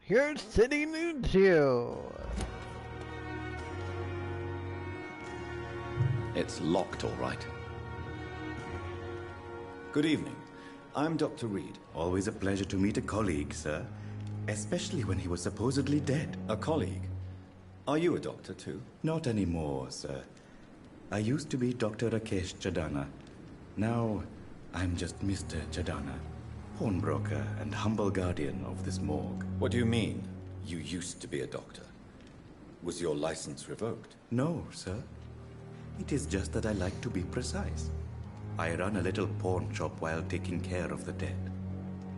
Here's City Nuncio. It's locked, all right. Good evening. I'm Dr. Reed. Always a pleasure to meet a colleague, sir. Especially when he was supposedly dead. A colleague? Are you a doctor, too? Not anymore, sir. I used to be Dr. Rakesh Chadana. Now, I'm just Mr. Chadana, pawnbroker and humble guardian of this morgue. What do you mean, you used to be a doctor? Was your license revoked? No, sir. It is just that I like to be precise. I run a little pawn shop while taking care of the dead.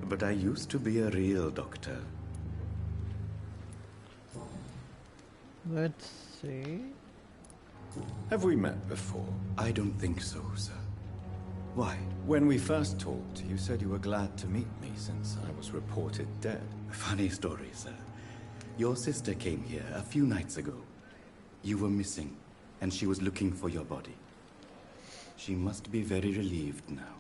But I used to be a real doctor. Let's see. Have we met before? I don't think so, sir. Why? When we first talked, you said you were glad to meet me since I was reported dead. Funny story, sir. Your sister came here a few nights ago. You were missing, and she was looking for your body. She must be very relieved now.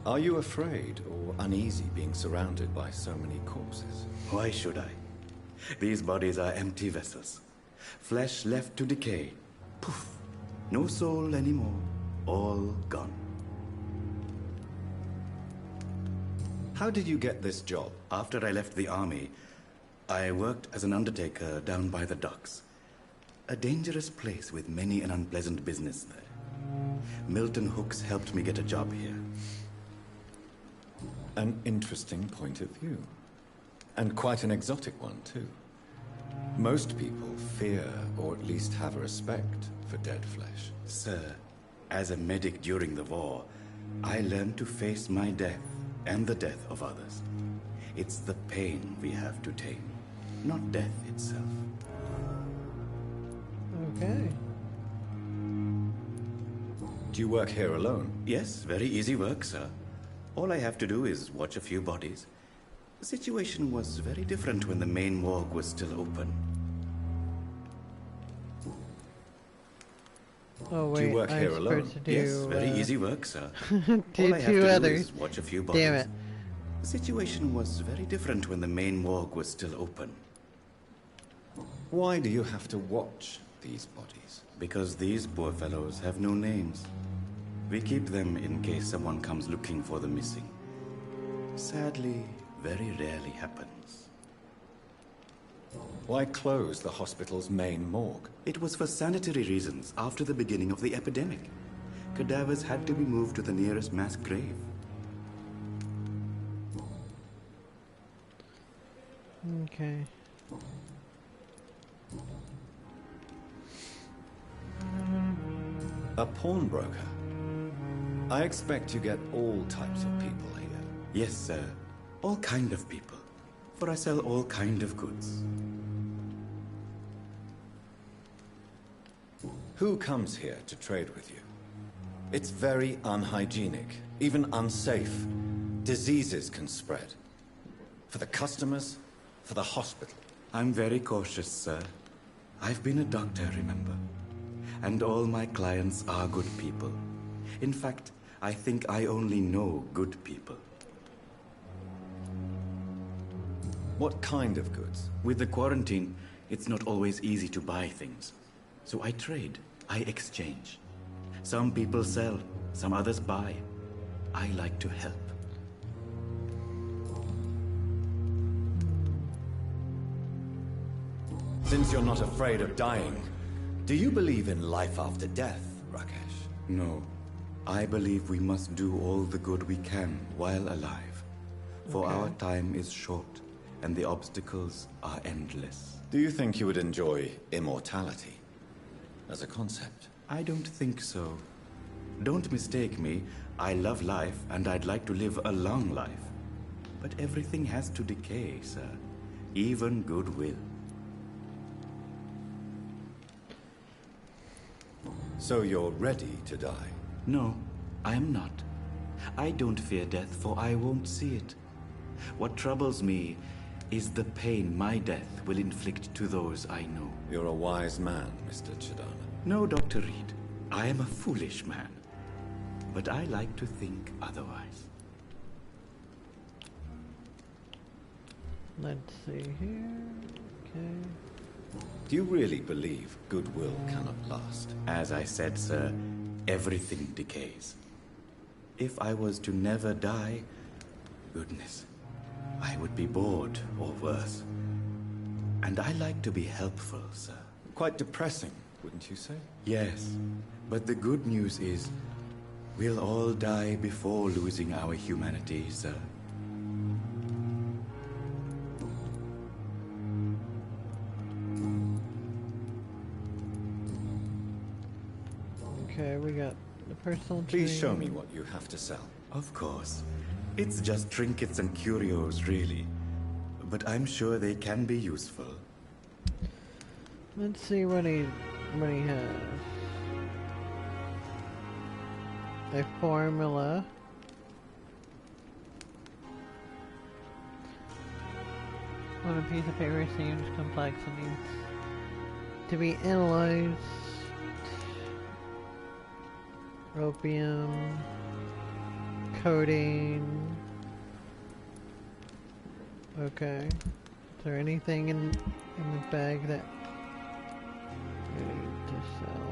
Are you afraid or uneasy being surrounded by so many corpses? Why should I? These bodies are empty vessels. Flesh left to decay. Poof. No soul anymore. All gone. How did you get this job? After I left the army, I worked as an undertaker down by the docks. A dangerous place with many an unpleasant business there. Milton Hooks helped me get a job here. An interesting point of view. And quite an exotic one, too. Most people fear, or at least have a respect, for dead flesh. Sir, as a medic during the war, I learned to face my death and the death of others. It's the pain we have to tame, not death itself. Okay. Do you work here alone? Yes, very easy work, sir. All I have to do is watch a few bodies. The situation was very different when the main morgue was still open. Oh wait, do you work I'm here supposed alone? to do, Yes, very easy work, sir. do All I have two to others. do is watch a few bodies. Damn it. The situation was very different when the main morgue was still open. Why do you have to watch these bodies? Because these poor fellows have no names. We keep them in case someone comes looking for the missing. Sadly, very rarely happens. Why close the hospital's main morgue? It was for sanitary reasons after the beginning of the epidemic. Cadavers had to be moved to the nearest mass grave. Okay. A pawnbroker? I expect you get all types of people here. Yes, sir. All kind of people. For I sell all kind of goods. Who comes here to trade with you? It's very unhygienic, even unsafe. Diseases can spread. For the customers, for the hospital. I'm very cautious, sir. I've been a doctor, remember? And all my clients are good people. In fact, I think I only know good people. What kind of goods? With the quarantine, it's not always easy to buy things. So I trade, I exchange. Some people sell, some others buy. I like to help. Since you're not afraid of dying, do you believe in life after death, Rakesh? No. I believe we must do all the good we can while alive. For Okay. our time is short, and the obstacles are endless. Do you think you would enjoy immortality as a concept? I don't think so. Don't mistake me. I love life, and I'd like to live a long life. But everything has to decay, sir. Even goodwill. So you're ready to die? No, I am not. I don't fear death, for I won't see it. What troubles me is the pain my death will inflict to those I know. You're a wise man, Mr. Chadana. No, Dr. Reed. I am a foolish man. but I like to think otherwise. Let's see here. Okay. Do you really believe goodwill cannot last? As I said, sir, everything decays. If I was to never die, goodness, I would be bored or worse. And I like to be helpful, sir. Quite depressing, wouldn't you say? Yes, but the good news is, we'll all die before losing our humanity, sir. Okay, we got the personal Please tree. show me what you have to sell. Of course. It's just trinkets and curios, really. But I'm sure they can be useful. Let's see what he has. A formula. On a piece of paper seems complex and needs to be analyzed. Opium. Codeine. Okay. Is there anything in the bag that we need to sell?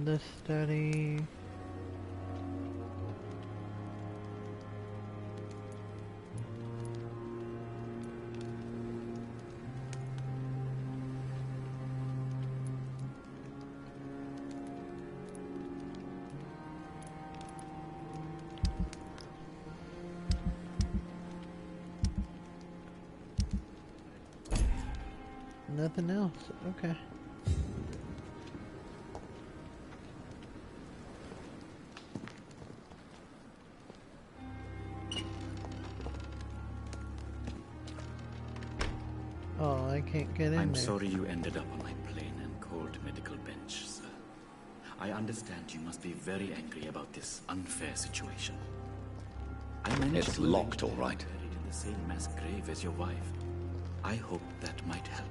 This study. Nothing else. Okay. Oh, I can't get in I'm there. sorry you ended up on my plain and cold medical bench, sir. I understand you must be very angry about this unfair situation. I managed It's to locked, arrange all right. to be buried in the same mass grave as your wife. I hope that might help.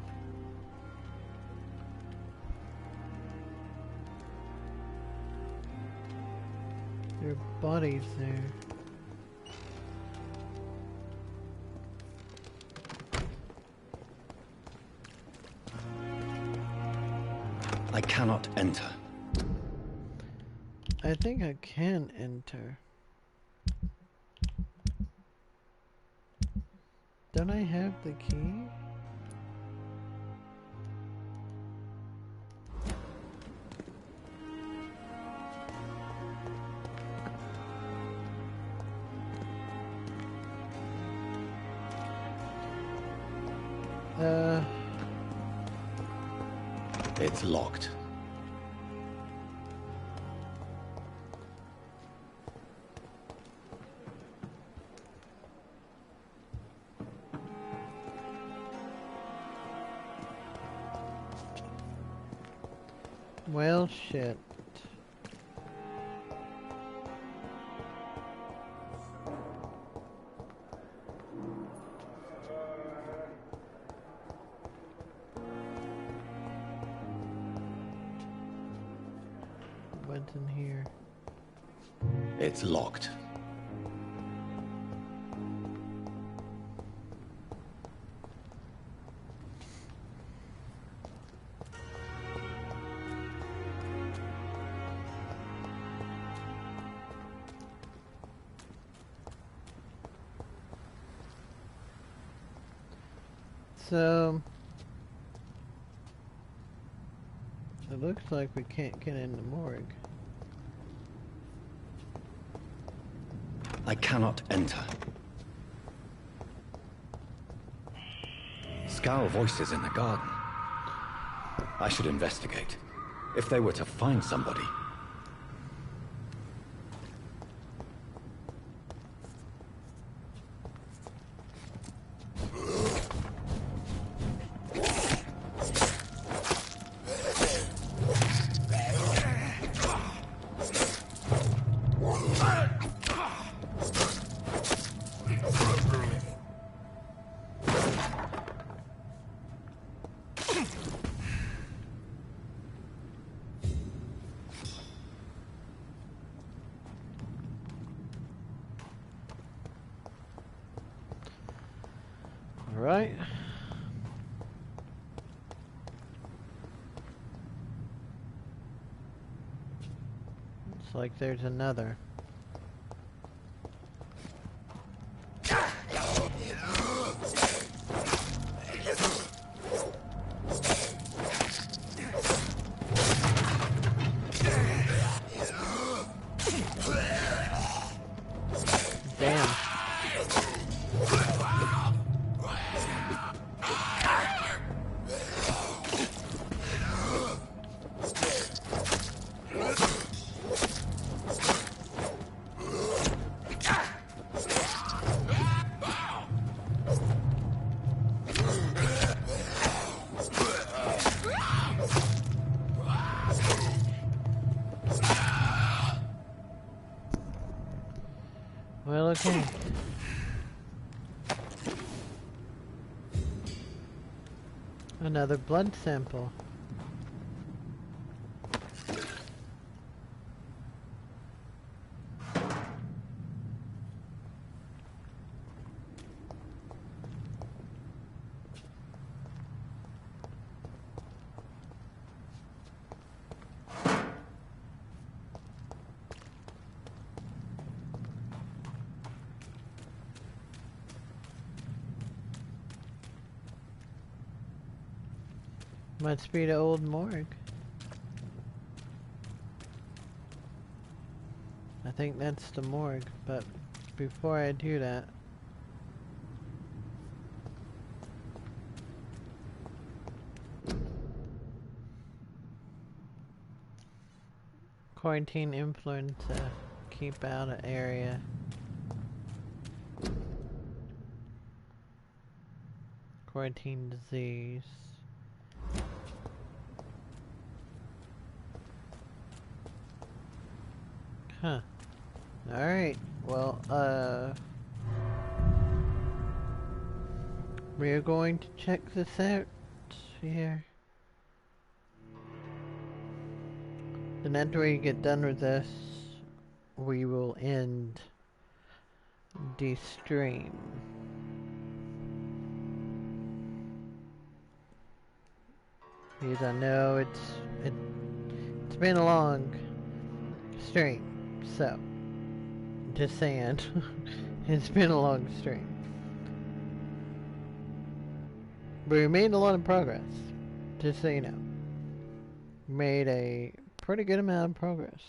Their bodies there. I cannot enter. I think I can enter. Don't I have the key? It's locked. Well, shit. What's in here? It's locked. So it looks like we can't get in the morgue. I cannot enter. Scowl voices in the garden. I should investigate. If they were to find somebody. right? Looks like there's another. Damn. Well, okay. Another blood sample. Must be the old morgue. I think that's the morgue, but before I do that, quarantine influenza, keep out of area. Quarantine disease. Huh. Alright, well, we're going to check this out here. Then after we get done with this, we will end the stream. Because I know it's been a long stream, so just saying, it's been a long stream. But we made a lot of progress, just so you know. Made a pretty good amount of progress.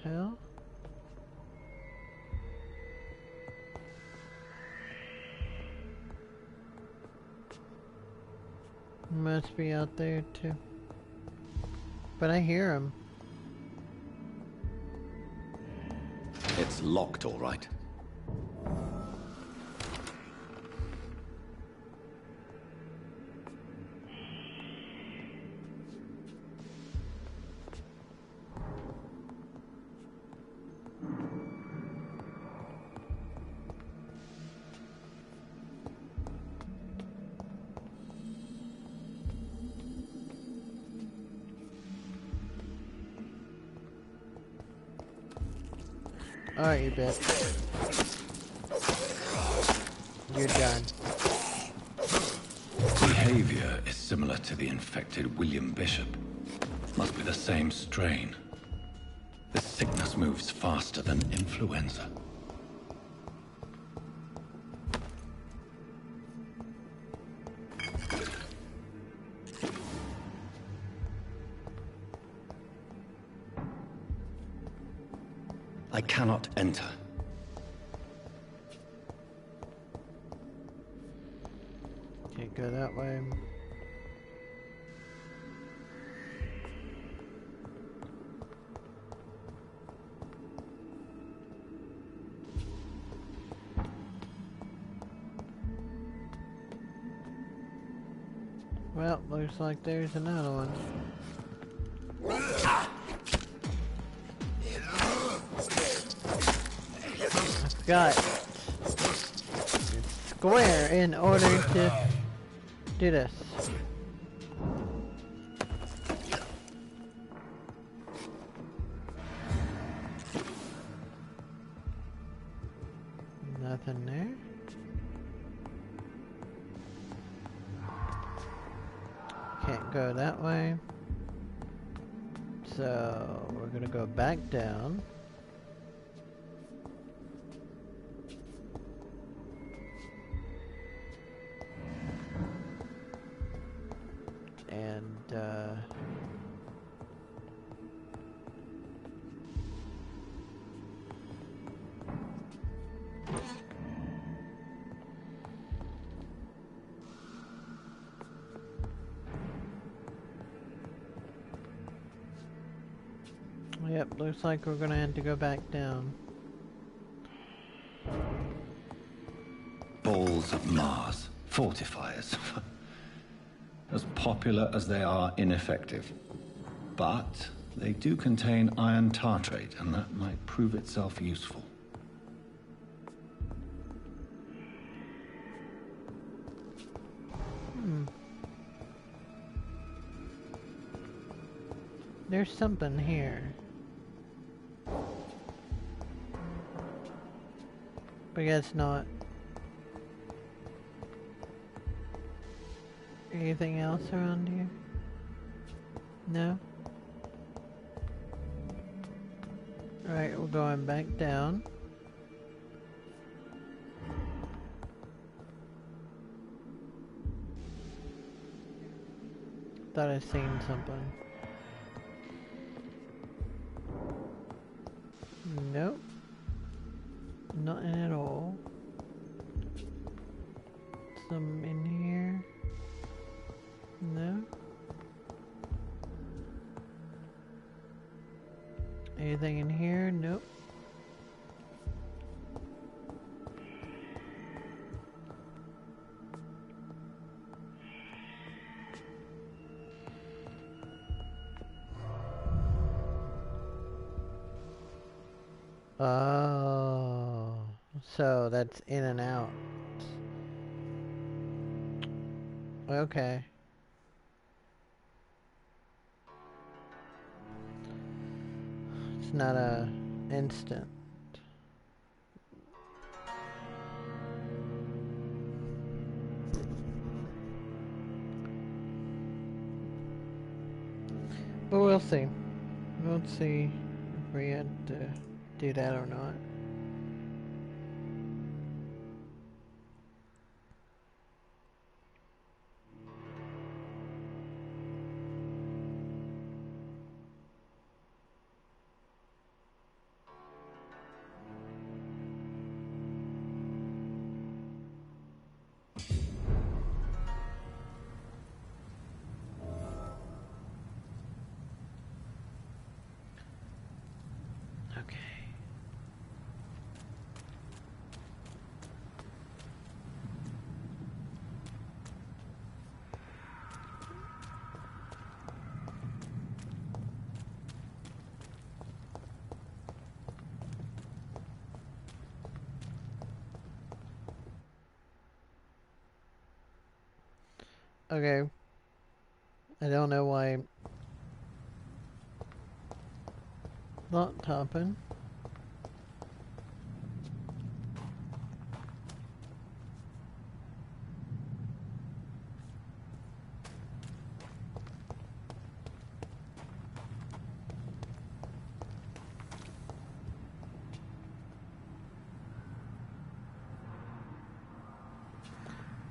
Hell? Must be out there too. But I hear him. It's locked, all right. Alright, you bet. You're done. Behavior is similar to the infected William Bishop. Must be the same strain. This sickness moves faster than influenza. I cannot enter. Can't go that way. Well, looks like there's another one. I forgot. It's square in order to do this. Nothing there. Can't go that way. So we're gonna go back down. And yep, looks like we're gonna have to go back down. Balls of Mars. Fortifiers. As popular as they are ineffective. But they do contain iron tartrate, and that might prove itself useful. There's something here. But I guess not. Anything else around here? No? Alright, we're going back down. Thought I seen something. Nope. Nothing at all. Some in here. No. Anything in here? Nope. Oh, so that's in and out. Okay. It's not a instant. But we'll see. We'll see if we had to do that or not. Okay. I don't know why not topping.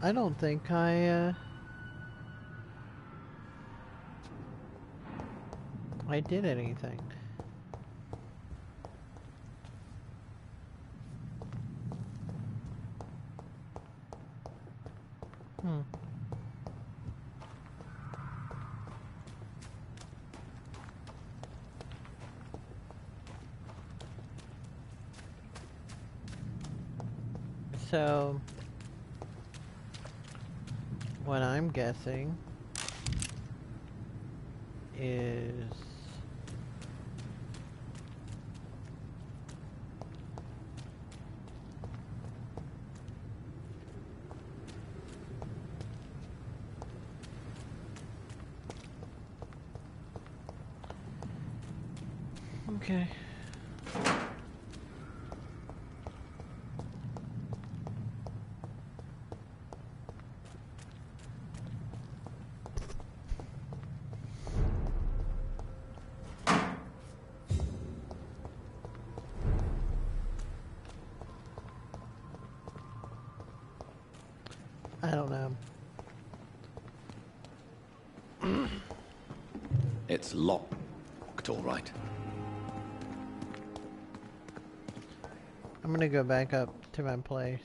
I don't think I did anything. So, what I'm guessing is... Okay. I don't know. It's locked, all right. I'm gonna go back up to my place.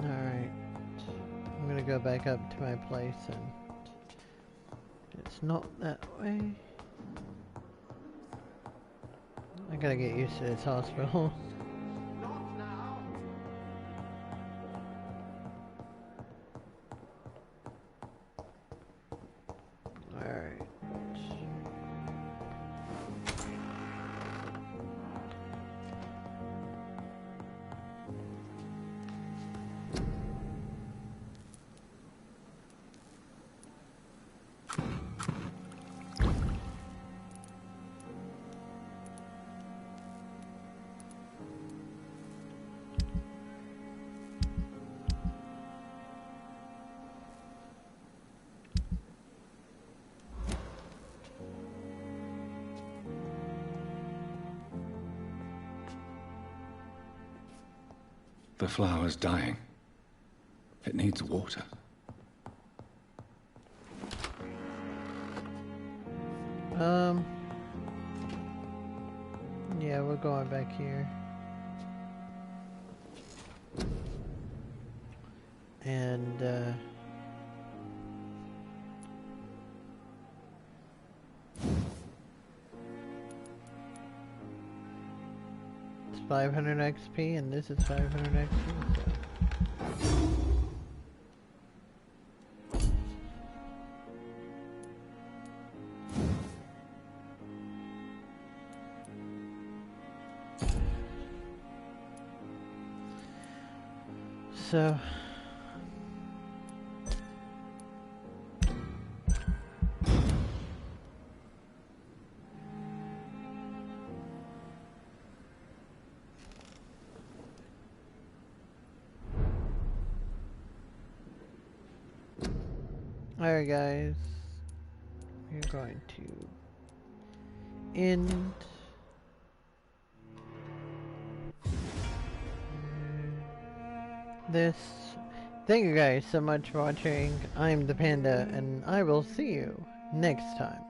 Alright. I'm gonna go back up to my place and it's not that way. I gotta get used to this hospital. Alright. The flower's dying. It needs water. Yeah, we're going back here. And, it's 500 XP and this is 500 XP, so alright guys, we're going to end this. Thank you guys so much for watching. I'm the Panda and I will see you next time.